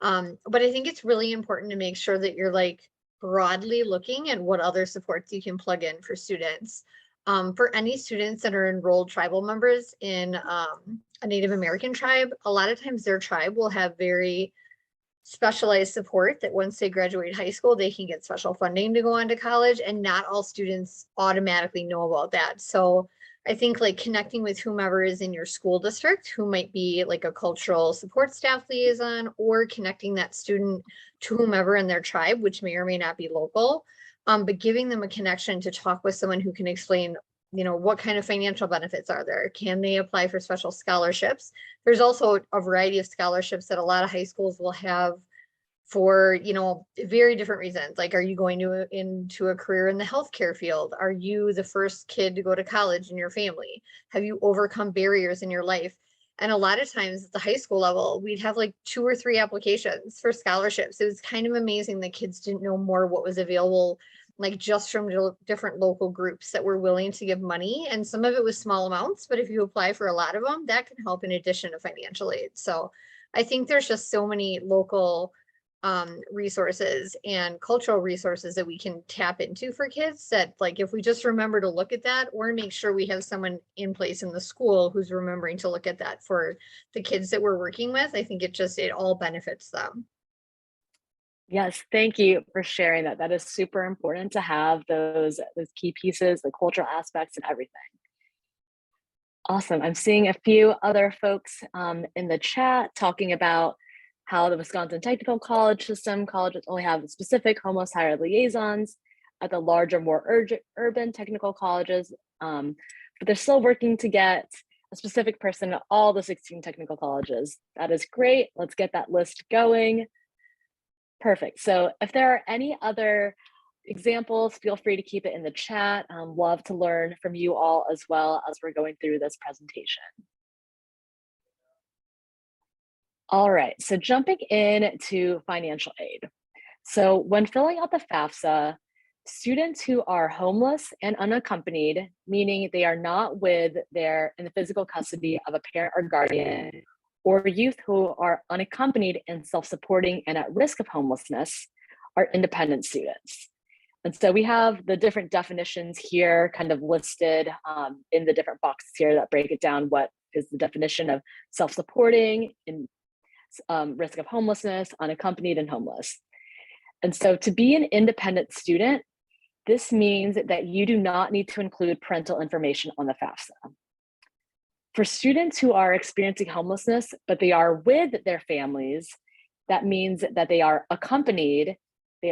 Speaker 5: But I think it's really important to make sure that you're like broadly looking at what other supports you can plug in for students. For any students that are enrolled tribal members in a Native American tribe, a lot of times their tribe will have very specialized support that once they graduate high school, they can get special funding to go on to college, and not all students automatically know about that. So I think like connecting with whomever is in your school district, who might be like a cultural support staff liaison, or connecting that student to whomever in their tribe, which may or may not be local, but giving them a connection to talk with someone who can explain, you know, what kind of financial benefits are there? Can they apply for special scholarships? There's also a variety of scholarships that a lot of high schools will have for, you know, very different reasons. Like, are you going into a career in the healthcare field? Are you the first kid to go to college in your family? Have you overcome barriers in your life? And a lot of times at the high school level, we'd have like 2 or 3 applications for scholarships. It was kind of amazing that kids didn't know more what was available, like just from different local groups that were willing to give money. And some of it was small amounts, but if you apply for a lot of them, that can help in addition to financial aid. So I think there's just so many local resources and cultural resources that we can tap into for kids, that like if we just remember to look at that, or make sure we have someone in place in the school who's remembering to look at that for the kids that we're working with, I think it all benefits them.
Speaker 2: Yes, thank you for sharing that. That is super important to have those key pieces, the cultural aspects and everything. Awesome. I'm seeing a few other folks in the chat talking about how the Wisconsin Technical College system, colleges only have specific homeless higher ed liaisons at the larger, more urban technical colleges, but they're still working to get a specific person at all the 16 technical colleges. That is great. Let's get that list going. Perfect. So if there are any other examples, feel free to keep it in the chat. Love to learn from you all as well as we're going through this presentation. All right, so jumping into financial aid. So when filling out the FAFSA, students who are homeless and unaccompanied, meaning they are not in the physical custody of a parent or guardian, or youth who are unaccompanied and self-supporting and at risk of homelessness, are independent students. And so we have the different definitions here kind of listed in the different boxes here that break it down. What is the definition of self-supporting and risk of homelessness, unaccompanied, and homeless. And so to be an independent student, this means that you do not need to include parental information on the FAFSA. For students who are experiencing homelessness, but they are with their families, that means that they are accompanied,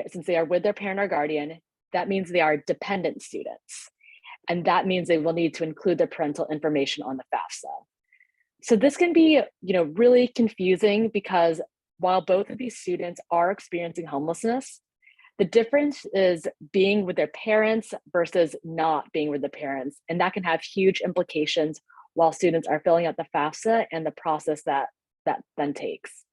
Speaker 2: since they are with their parent or guardian, that means they are dependent students. And that means they will need to include their parental information on the FAFSA. So this can be, really confusing because while both of these students are experiencing homelessness, the difference is being with their parents versus not being with the parents. And that can have huge implications while students are filling out the FAFSA and the process that then takes.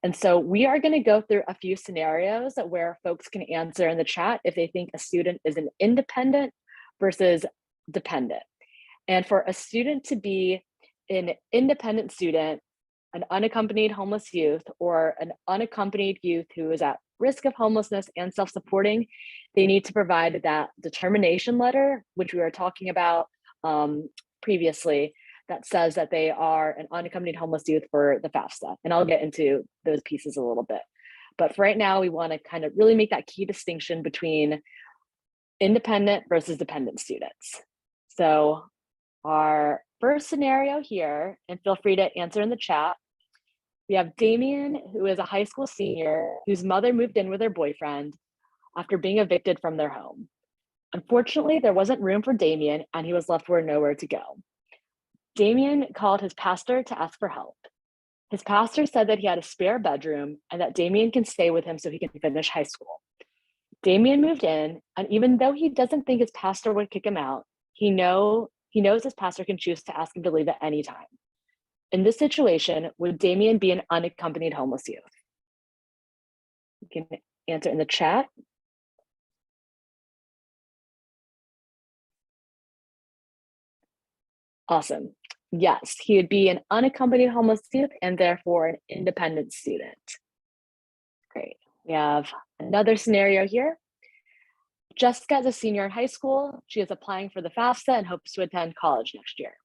Speaker 2: And so we are going to go through a few scenarios where folks can answer in the chat if they think a student is an independent versus dependent. And for a student to be an independent student, an unaccompanied homeless youth, or an unaccompanied youth who is at risk of homelessness and self-supporting, they need to provide that determination letter, which we were talking about previously, that says that they are an unaccompanied homeless youth for the FAFSA. And I'll get into those pieces a little bit. But for right now, we want to kind of really make that key distinction between independent versus dependent students. So our first scenario here, and feel free to answer in the chat, we have Damien, who is a high school senior whose mother moved in with her boyfriend after being evicted from their home. Unfortunately, there wasn't room for Damien and he was left with nowhere to go. Damien called his pastor to ask for help. His pastor said that he had a spare bedroom and that Damien can stay with him so he can finish high school. Damien moved in, and even though he doesn't think his pastor would kick him out, he knows his pastor can choose to ask him to leave at any time. In this situation, would Damien be an unaccompanied homeless youth? You can answer in the chat. Awesome. Yes, he would be an unaccompanied homeless youth and therefore an independent student. Great. We have another scenario here. Jessica is a senior in high school. She is applying for the FAFSA and hopes to attend college next year.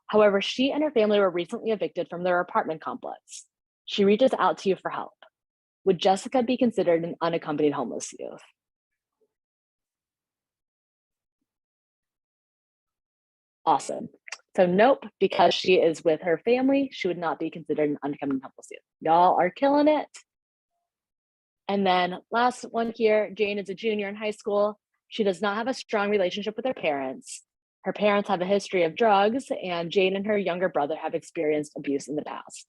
Speaker 2: However, she and her family were recently evicted from their apartment complex. She reaches out to you for help. Would Jessica be considered an unaccompanied homeless youth? Awesome. So nope, because she is with her family, she would not be considered an unaccompanied homeless youth. Y'all are killing it. And then last one here, Jane is a junior in high school. She does not have a strong relationship with her parents. Her parents have a history of drugs, and Jane and her younger brother have experienced abuse in the past.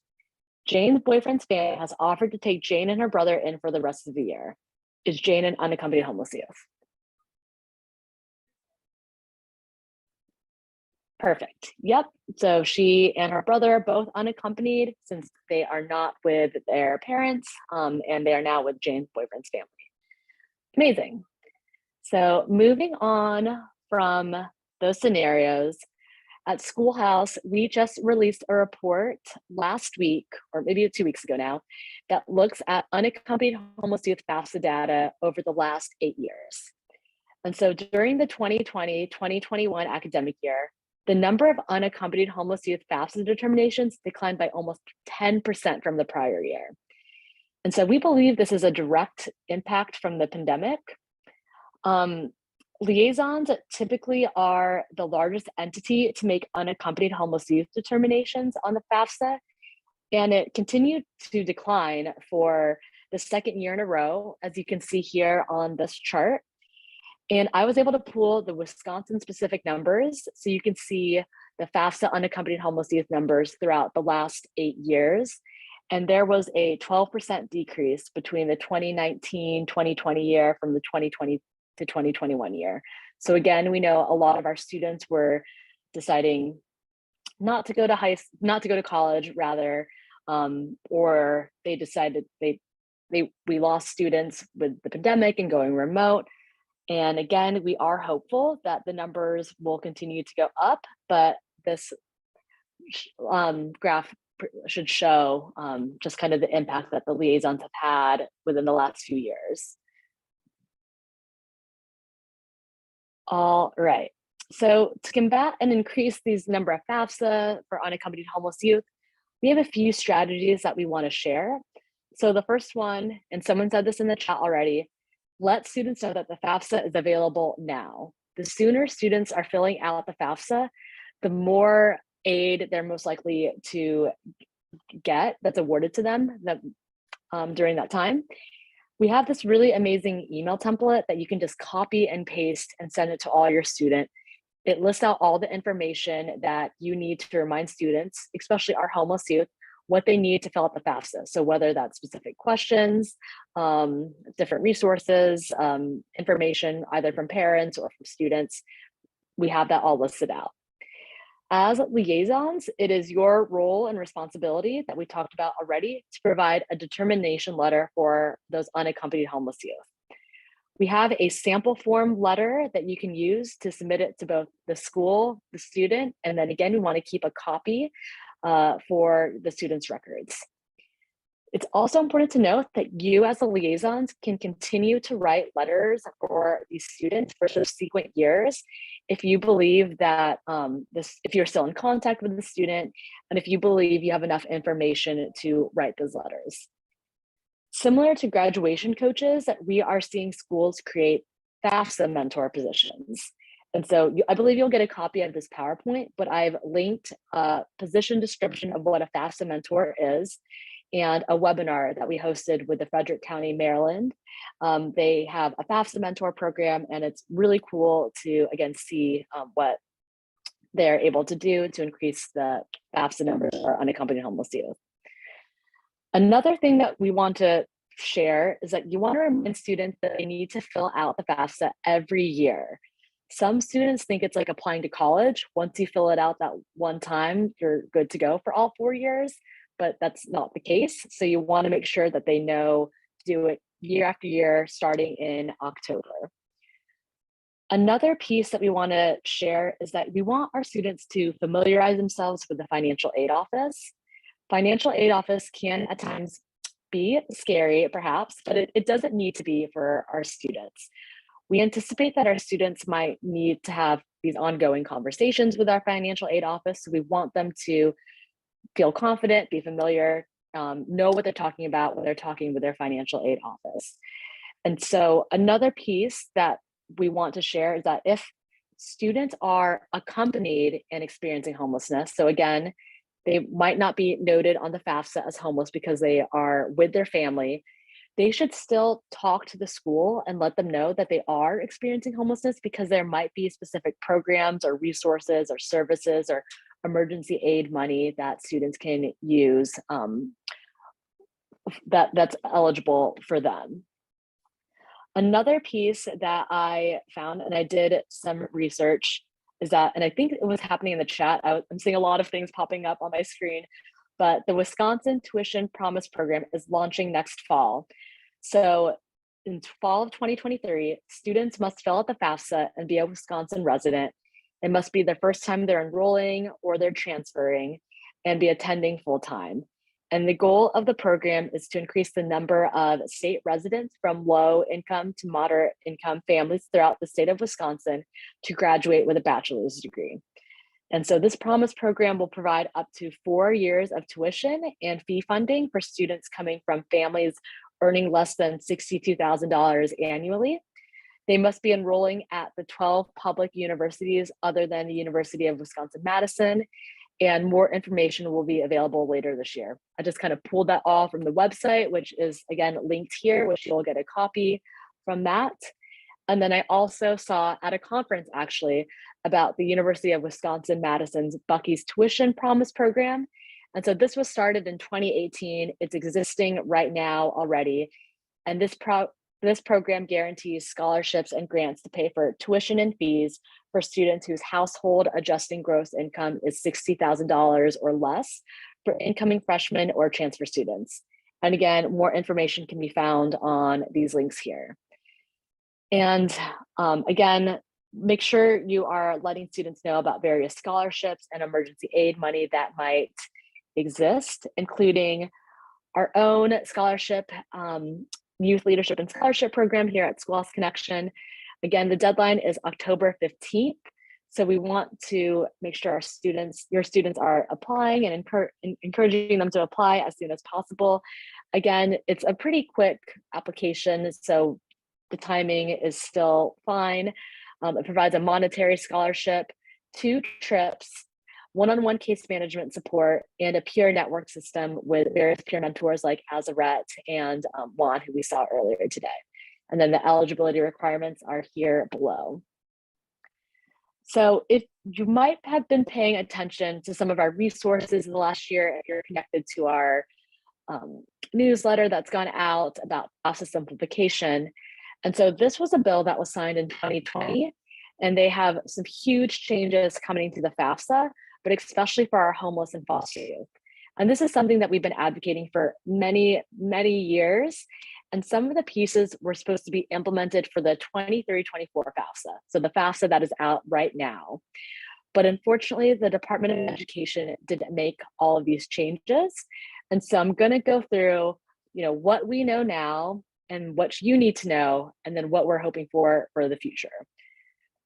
Speaker 2: Jane's boyfriend's family has offered to take Jane and her brother in for the rest of the year. Is Jane an unaccompanied homeless youth? Perfect. Yep. So she and her brother are both unaccompanied since they are not with their parents, and they are now with Jane's boyfriend's family. Amazing. So moving on from those scenarios, at Schoolhouse, we just released a report last week, or maybe 2 weeks ago now, that looks at unaccompanied homeless youth FAFSA data over the last 8 years. And so during the 2020-2021 academic year, the number of unaccompanied homeless youth FAFSA determinations declined by almost 10% from the prior year. And so we believe this is a direct impact from the pandemic. Liaisons typically are the largest entity to make unaccompanied homeless youth determinations on the FAFSA, and it continued to decline for the second year in a row, as you can see here on this chart. And I was able to pull the Wisconsin specific numbers, so you can see the FAFSA unaccompanied homeless youth numbers throughout the last 8 years. And there was a 12% decrease between the 2019-2020 year from the 2020 to 2021 year. So again, we know a lot of our students were deciding not to go to college rather, or they decided we lost students with the pandemic and going remote. And again, we are hopeful that the numbers will continue to go up, but this graph should show just kind of the impact that the liaisons have had within the last few years. All right, so to combat and increase these number of FAFSA for unaccompanied homeless youth, we have a few strategies that we want to share. So the first one, and someone said this in the chat already, let students know that the FAFSA is available now. The sooner students are filling out the FAFSA, the more aid they're most likely to get that's awarded to them. during that time. We have this really amazing email template that you can just copy and paste and send it to all your students. It lists out all the information that you need to remind students, especially our homeless youth, what they need to fill out the FAFSA. So whether that's specific questions, different resources, information either from parents or from students, we have that all listed out. As liaisons, it is your role and responsibility that we talked about already to provide a determination letter for those unaccompanied homeless youth. We have a sample form letter that you can use to submit it to both the school, the student, and then again, we want to keep a copy for the student's records. It's also important to note that you as the liaisons can continue to write letters for these students for subsequent years if you believe that if you're still in contact with the student and if you believe you have enough information to write those letters. Similar to graduation coaches, we are seeing schools create FAFSA mentor positions. And so I believe you'll get a copy of this PowerPoint, but I've linked a position description of what a FAFSA mentor is and a webinar that we hosted with the Frederick County, Maryland. They have a FAFSA mentor program, and it's really cool to, again, see what they're able to do to increase the FAFSA numbers for unaccompanied homeless youth. Another thing that we want to share is that you want to remind students that they need to fill out the FAFSA every year. Some students think it's like applying to college. Once you fill it out that one time, you're good to go for all 4 years, but that's not the case. So you want to make sure that they know to do it year after year, starting in October. Another piece that we want to share is that we want our students to familiarize themselves with the financial aid office. Financial aid office can at times be scary, perhaps, but it doesn't need to be for our students. We anticipate that our students might need to have these ongoing conversations with our financial aid office. So we want them to feel confident, be familiar, know what they're talking about when they're talking with their financial aid office. And so another piece that we want to share is that if students are accompanied in experiencing homelessness, so again, they might not be noted on the FAFSA as homeless because they are with their family, they should still talk to the school and let them know that they are experiencing homelessness, because there might be specific programs or resources or services or emergency aid money that students can use that's eligible for them. Another piece that I found, and I did some research, is that, and I think it was happening in the chat, I'm seeing a lot of things popping up on my screen, but the Wisconsin Tuition Promise Program is launching next fall. So in fall of 2023, students must fill out the FAFSA and be a Wisconsin resident. It must be the first time they're enrolling or they're transferring and be attending full-time. And the goal of the program is to increase the number of state residents from low income to moderate income families throughout the state of Wisconsin to graduate with a bachelor's degree. And so this Promise program will provide up to 4 years of tuition and fee funding for students coming from families earning less than $62,000 annually. They must be enrolling at the 12 public universities other than the University of Wisconsin-Madison, and more information will be available later this year. I just kind of pulled that all from the website, which is again linked here, which you'll get a copy from that. And then I also saw at a conference actually about the University of Wisconsin-Madison's Bucky's Tuition Promise program. And so this was started in 2018. It's existing right now already. And this program guarantees scholarships and grants to pay for tuition and fees for students whose household adjusting gross income is $60,000 or less for incoming freshmen or transfer students. And again, more information can be found on these links here. And again, make sure you are letting students know about various scholarships and emergency aid money that might exist, including our own scholarship, Youth Leadership and Scholarship Program here at Schoolhouse Connection. Again, the deadline is October 15th. So we want to make sure your students are applying and encouraging them to apply as soon as possible. Again, it's a pretty quick application, so the timing is still fine. It provides a monetary scholarship, 2 trips, one-on-one case management support, and a peer network system with various peer mentors like Azarette and Juan, who we saw earlier today. And then the eligibility requirements are here below. So if you might have been paying attention to some of our resources in the last year, if you're connected to our newsletter that's gone out about FAFSA simplification. And so this was a bill that was signed in 2020, and they have some huge changes coming to the FAFSA, but especially for our homeless and foster youth. And this is something that we've been advocating for many, many years. And some of the pieces were supposed to be implemented for the 23-24 FAFSA. So the FAFSA that is out right now. But unfortunately, the Department of Education didn't make all of these changes. And so I'm going to go through, what we know now and what you need to know, and then what we're hoping for the future.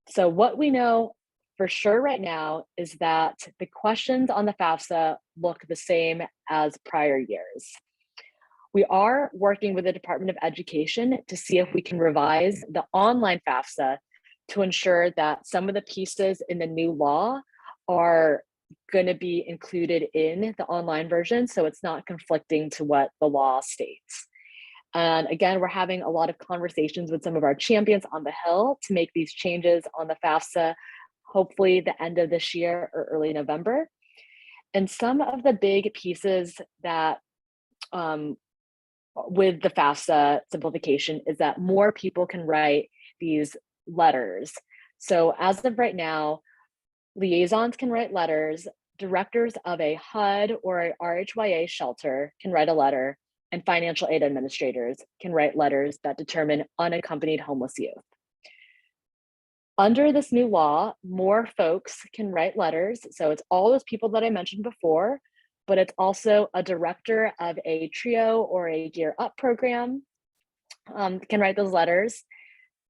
Speaker 2: So what we know for sure right now is that the questions on the FAFSA look the same as prior years. We are working with the Department of Education to see if we can revise the online FAFSA to ensure that some of the pieces in the new law are going to be included in the online version, so it's not conflicting to what the law states. And again, we're having a lot of conversations with some of our champions on the Hill to make these changes on the FAFSA, hopefully the end of this year or early November. And some of the big pieces that with the FAFSA simplification is that more people can write these letters. So as of right now, liaisons can write letters, directors of a HUD or a RHYA shelter can write a letter, and financial aid administrators can write letters that determine unaccompanied homeless youth. Under this new law, more folks can write letters. So it's all those people that I mentioned before, but it's also a director of a TRIO or a Gear Up program can write those letters.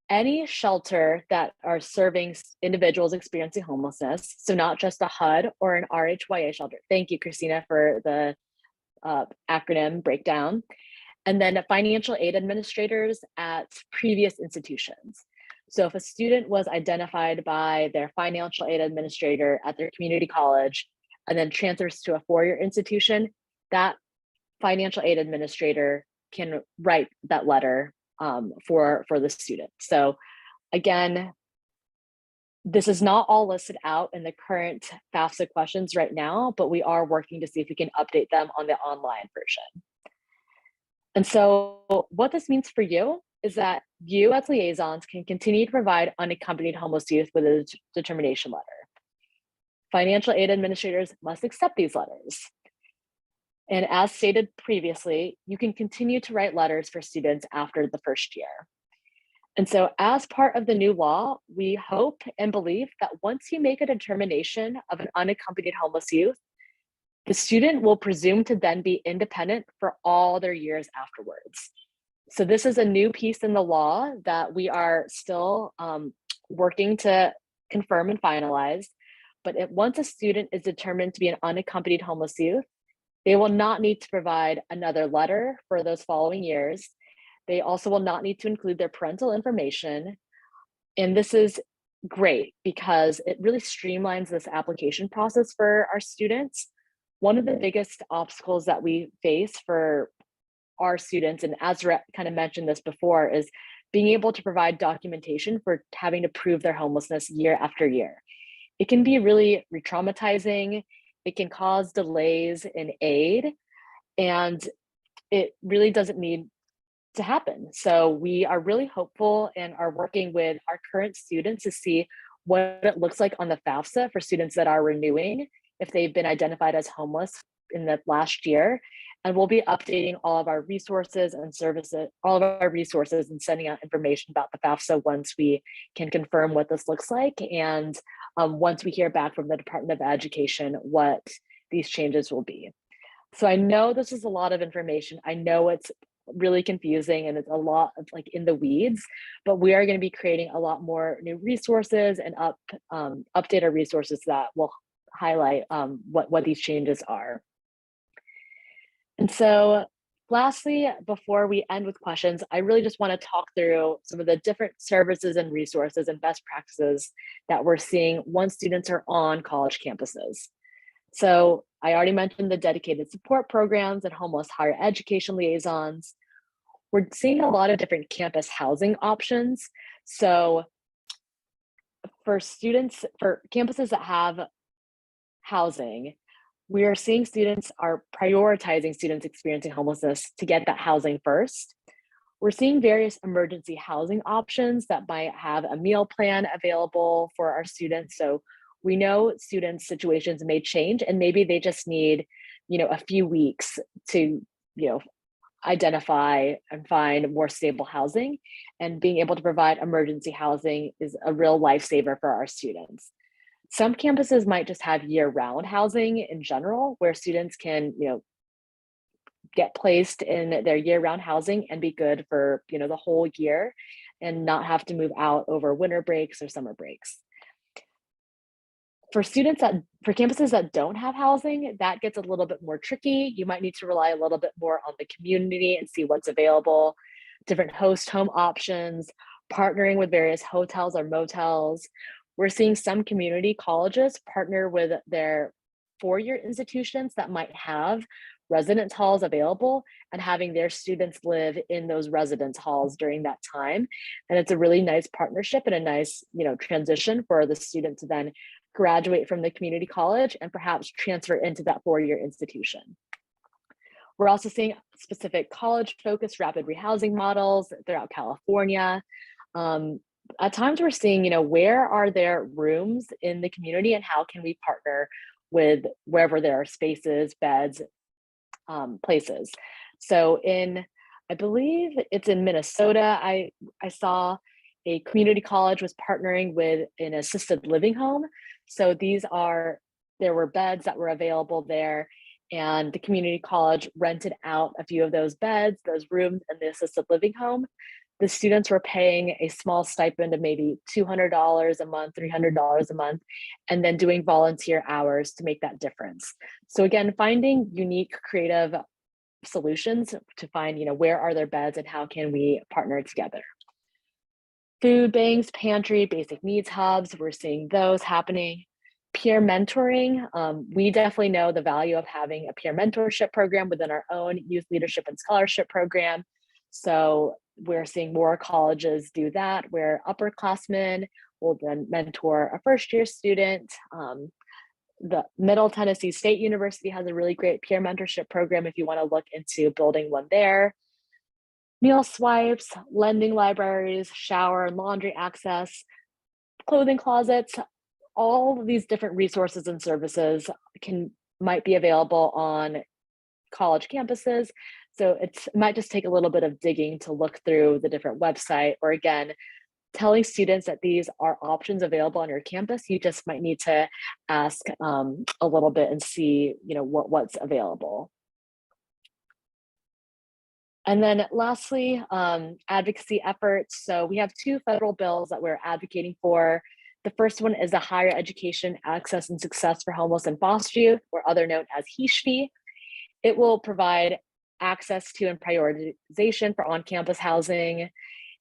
Speaker 2: Any shelter that are serving individuals experiencing homelessness, so not just a HUD or an RHYA shelter. Thank you, Christina, for the acronym breakdown. And then financial aid administrators at previous institutions. So if a student was identified by their financial aid administrator at their community college and then transfers to a four-year institution, that financial aid administrator can write that letter for the student. So again, this is not all listed out in the current FAFSA questions right now, but we are working to see if we can update them on the online version. And so what this means for you is that you as liaisons can continue to provide unaccompanied homeless youth with a determination letter. Financial aid administrators must accept these letters. And as stated previously, you can continue to write letters for students after the first year. And so as part of the new law, we hope and believe that once you make a determination of an unaccompanied homeless youth, the student will presume to then be independent for all their years afterwards. So this is a new piece in the law that we are still working to confirm and finalize. But once a student is determined to be an unaccompanied homeless youth, they will not need to provide another letter for those following years. They also will not need to include their parental information. And this is great because it really streamlines this application process for our students. One of the biggest obstacles that we face for our students, and Azra kind of mentioned this before, is being able to provide documentation for having to prove their homelessness year after year. It can be really re-traumatizing. It can cause delays in aid, and it really doesn't need to happen. So we are really hopeful and are working with our current students to see what it looks like on the FAFSA for students that are renewing if they've been identified as homeless in the last year. And we'll be updating all of our resources and services, all of our resources, and sending out information about the FAFSA once we can confirm what this looks like. And once we hear back from the Department of Education, what these changes will be. So I know this is a lot of information. I know it's really confusing and it's a lot of like in the weeds, but we are going to be creating a lot more new resources and update our resources that will highlight what these changes are. And so lastly, before we end with questions, I really just want to talk through some of the different services and resources and best practices that we're seeing once students are on college campuses. So I already mentioned the dedicated support programs and homeless higher education liaisons. We're seeing a lot of different campus housing options. So for students, for campuses that have housing, we are seeing students are prioritizing students experiencing homelessness to get that housing first. We're seeing various emergency housing options that might have a meal plan available for our students. So we know students' situations may change and maybe they just need, a few weeks to, identify and find more stable housing, and being able to provide emergency housing is a real lifesaver for our students. Some campuses might just have year-round housing in general, where students can, get placed in their year-round housing and be good for, the whole year and not have to move out over winter breaks or summer breaks. For campuses that don't have housing, that gets a little bit more tricky. You might need to rely a little bit more on the community and see what's available, different host home options, partnering with various hotels or motels. We're seeing some community colleges partner with their four-year institutions that might have residence halls available and having their students live in those residence halls during that time. And it's a really nice partnership and a nice, transition for the student to then graduate from the community college and perhaps transfer into that four-year institution. We're also seeing specific college-focused rapid rehousing models throughout California. At times we're seeing, where are there rooms in the community and how can we partner with wherever there are spaces, beds, places. So I believe it's in Minnesota, I saw a community college was partnering with an assisted living home. So there were beds that were available there, and the community college rented out a few of those beds, those rooms in the assisted living home. The students were paying a small stipend of maybe $200 a month, $300 a month, and then doing volunteer hours to make that difference. So again, finding unique, creative solutions to find, where are there beds and how can we partner together. Food banks, pantry, basic needs hubs, we're seeing those happening. Peer mentoring, we definitely know the value of having a peer mentorship program within our own youth leadership and scholarship program. So we're seeing more colleges do that, where upperclassmen will then mentor a first-year student. The Middle Tennessee State University has a really great peer mentorship program if you want to look into building one there. Meal swipes, lending libraries, shower and laundry access, clothing closets, all of these different resources and services might be available on college campuses. So it might just take a little bit of digging to look through the different website, or again, telling students that these are options available on your campus. You just might need to ask a little bit and see, what's available. And then lastly, advocacy efforts. So we have two federal bills that we're advocating for. The first one is the Higher Education Access and Success for Homeless and Foster Youth, or other known as EHCY. It will provide access to and prioritization for on-campus housing.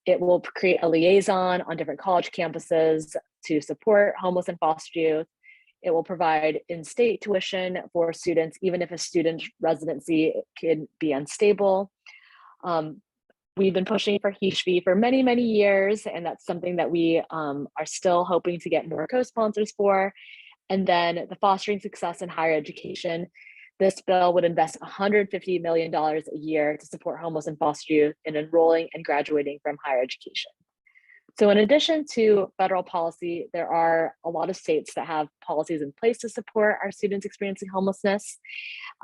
Speaker 2: It will create a liaison on different college campuses to support homeless and foster youth. It will provide in-state tuition for students, even if a student's residency can be unstable. We've been pushing for EHCY for many, many years, and that's something that we are still hoping to get more co-sponsors for. And then the Fostering Success in Higher Education. This bill would invest $150 million a year to support homeless and foster youth in enrolling and graduating from higher education. So in addition to federal policy, there are a lot of states that have policies in place to support our students experiencing homelessness.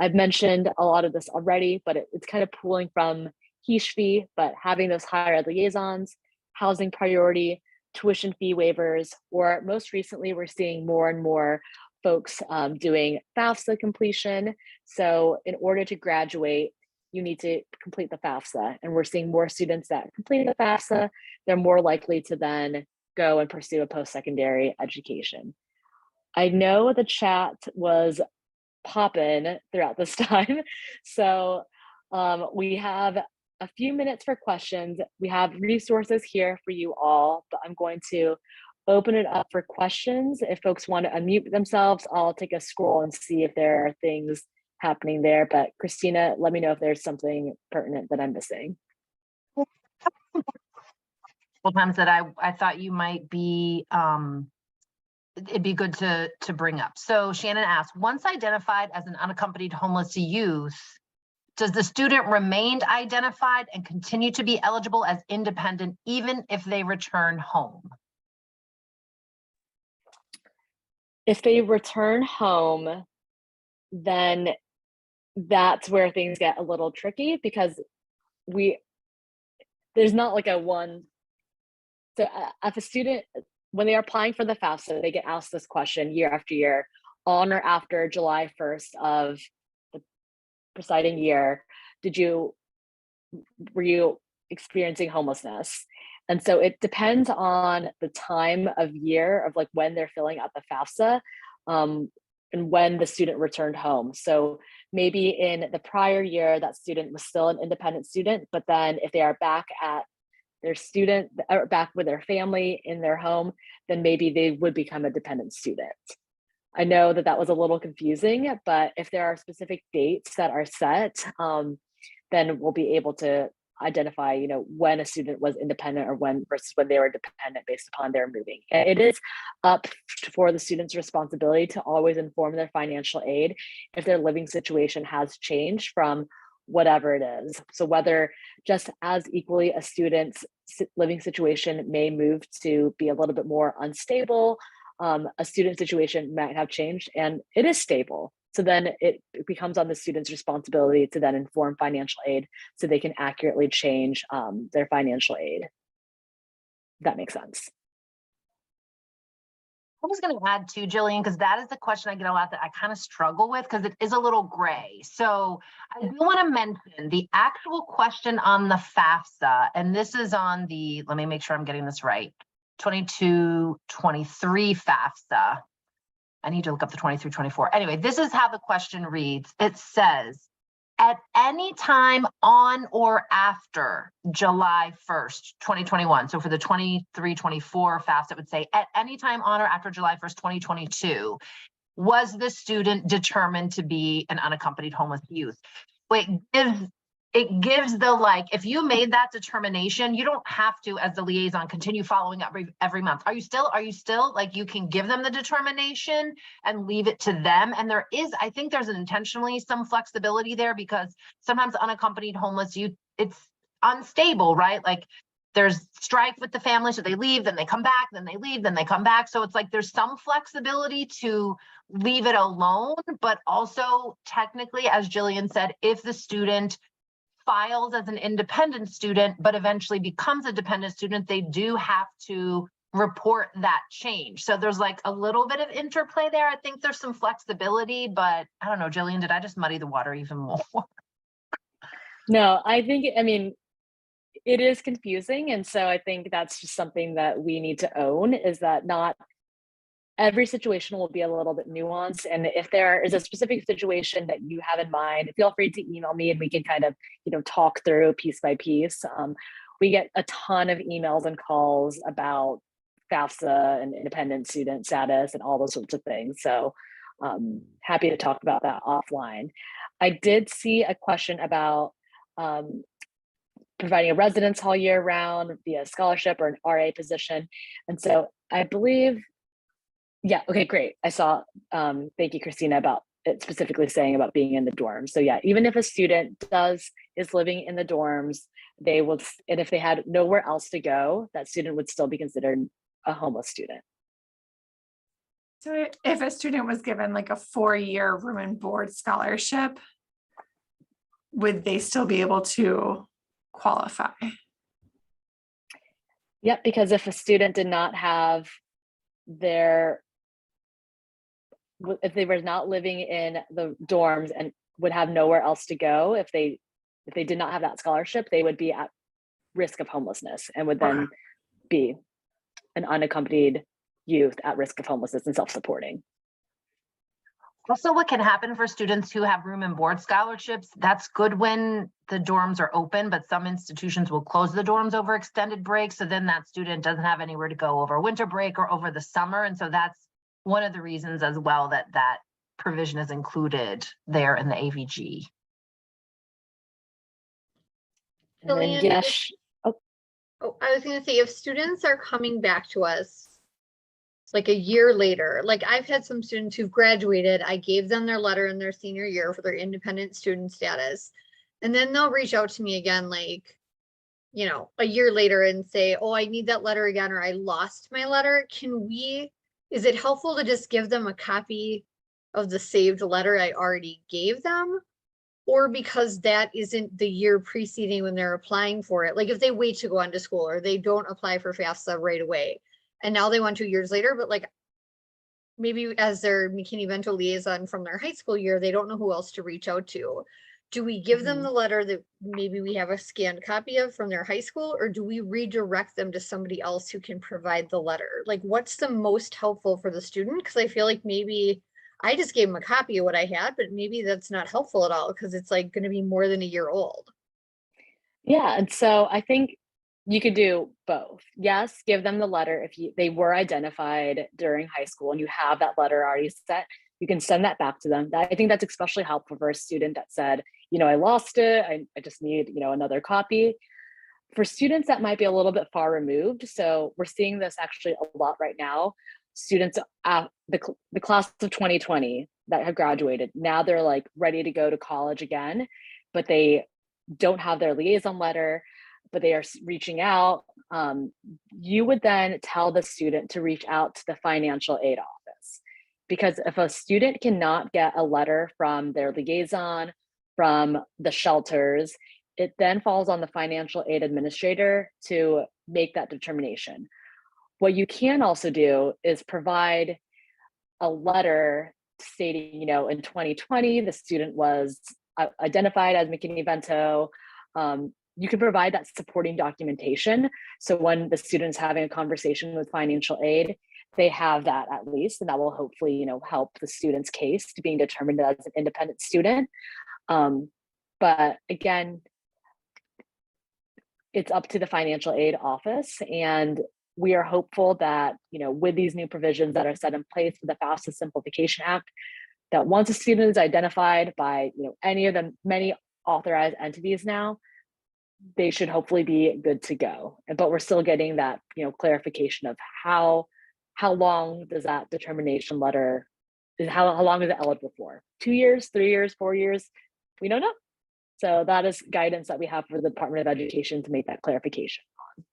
Speaker 2: I've mentioned a lot of this already, but it's kind of pulling from EHCY, but having those higher ed liaisons, housing priority, tuition fee waivers, or most recently, we're seeing more and more folks doing FAFSA completion. So in order to graduate, you need to complete the FAFSA. And we're seeing more students that complete the FAFSA, they're more likely to then go and pursue a post-secondary education. I know the chat was popping throughout this time. So we have a few minutes for questions. We have resources here for you all, but I'm going to open it up for questions. If folks want to unmute themselves, I'll take a scroll and see if there are things happening there. But Christina, let me know if there's something pertinent that I'm missing.
Speaker 1: Times that I thought you might be, it'd be good to bring up. So Shannon asked, once identified as an unaccompanied homeless youth, does the student remain identified and continue to be eligible as independent even if they return home?
Speaker 2: If they return home, then that's where things get a little tricky, because there's not like a one. So if a student, when they are applying for the FAFSA, they get asked this question year after year, on or after July 1st of the preceding year, were you experiencing homelessness? And so it depends on the time of year of like when they're filling out the FAFSA, and when the student returned home. So maybe in the prior year, that student was still an independent student, but then if they are back at their student or back with their family in their home, then maybe they would become a dependent student. I know that was a little confusing, but if there are specific dates that are set, then we'll be able to identify, when a student was independent or versus when they were dependent based upon their moving. It is up for the student's responsibility to always inform their financial aid if their living situation has changed from whatever it is. So whether just as equally a student's living situation may move to be a little bit more unstable, a student situation might have changed and it is stable. So then it becomes on the student's responsibility to then inform financial aid so they can accurately change their financial aid. If that makes sense.
Speaker 1: I was going to add too, Jillian, because that is the question I get a lot that I kind of struggle with because it is a little gray. So I do want to mention the actual question on the FAFSA, and this is on the, let me make sure I'm getting this right, 22-23 FAFSA. I need to look up the 23-24. Anyway, this is how the question reads. It says, at any time on or after July 1st, 2021. So for the 23-24 FAFSA, it would say at any time on or after July 1st, 2022, was the student determined to be an unaccompanied homeless youth? It gives the, like, if you made that determination, you don't have to, as the liaison, continue following up every month. Are you still like, you can give them the determination and leave it to them? And there is, I think there's intentionally some flexibility there because sometimes unaccompanied homeless youth, it's unstable, right? Like there's strife with the family, so they leave, then they come back, then they leave, then they come back. So it's like, there's some flexibility to leave it alone, but also technically, as Jillian said, if the student files as an independent student, but eventually becomes a dependent student, they do have to report that change. So there's like a little bit of interplay there. I think there's some flexibility, but I don't know, Jillian, did I just muddy the water even more?
Speaker 2: No, I mean, it is confusing. And so I think that's just something that we need to own, is that not every situation will be a little bit nuanced. And if there is a specific situation that you have in mind, feel free to email me and we can kind of, talk through piece by piece. We get a ton of emails and calls about FAFSA and independent student status and all those sorts of things. So happy to talk about that offline. I did see a question about providing a residence hall year round via scholarship or an RA position. And so I believe, yeah, okay, great. I saw, thank you, Christina, about it specifically saying about being in the dorms. So yeah, even if a student is living in the dorms, they will, and if they had nowhere else to go, that student would still be considered a homeless student.
Speaker 6: So if a student was given like a 4-year room and board scholarship, would they still be able to qualify?
Speaker 2: Yep, because if a student did not have if they were not living in the dorms and would have nowhere else to go, if they did not have that scholarship, they would be at risk of homelessness and would then be an unaccompanied youth at risk of homelessness and self-supporting.
Speaker 1: Also, what can happen for students who have room and board scholarships, that's good when the dorms are open, but some institutions will close the dorms over extended break. So then that student doesn't have anywhere to go over winter break or over the summer. And so that's one of the reasons as well that that provision is included there in the AVG.
Speaker 2: And then,
Speaker 5: Jillian,
Speaker 2: yes,
Speaker 5: Oh, I was gonna say, if students are coming back to us like a year later, like I've had some students who've graduated, I gave them their letter in their senior year for their independent student status. And then they'll reach out to me again, like, you know, a year later and say, oh, I need that letter again, or I lost my letter. Is it helpful to just give them a copy of the saved letter I already gave them? Or because that isn't the year preceding when they're applying for it. Like if they wait to go on to school or they don't apply for FAFSA right away. And now they want 2 years later, but like maybe as their McKinney-Vento liaison from their high school year, they don't know who else to reach out to. Do we give them the letter that maybe we have a scanned copy of from their high school, or do we redirect them to somebody else who can provide the letter? Like what's the most helpful for the student? Because I feel like maybe I just gave them a copy of what I had, but maybe that's not helpful at all because it's like going to be more than a year old.
Speaker 2: yeah. And so I think you could do both. Yes, give them the letter if they were identified during high school and you have that letter already set. You can send that back to them. I think that's especially helpful for a student that said, you know, I lost it. I just need, you know, another copy. For students that might be a little bit far removed. So we're seeing this actually a lot right now. Students, the class of 2020 that have graduated, now they're like ready to go to college again, but they don't have their liaison letter, but they are reaching out. You would then tell the student to reach out to the financial aid office. Because if a student cannot get a letter from their liaison, from the shelters, it then falls on the financial aid administrator to make that determination. What you can also do is provide a letter stating, you know, in 2020, the student was identified as McKinney-Vento. You can provide that supporting documentation. So when the student's having a conversation with financial aid, they have that at least, and that will hopefully, you know, help the student's case to being determined as an independent student. But again, it's up to the financial aid office, and we are hopeful that, you know, with these new provisions that are set in place with the FAFSA Simplification Act, that once a student is identified by, you know, any of the many authorized entities now, they should hopefully be good to go. But we're still getting that, you know, clarification of how long does that determination letter, how long is it eligible for? 2 years, 3 years, 4 years? We don't know. So that is guidance that we have for the Department of Education to make that clarification on.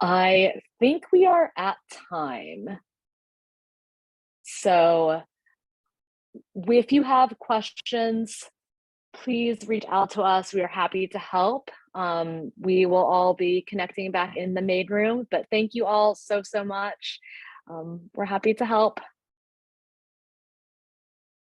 Speaker 2: I think we are at time. So if you have questions, please reach out to us. We are happy to help. We will all be connecting back in the main room, but thank you all so much. We're happy to help.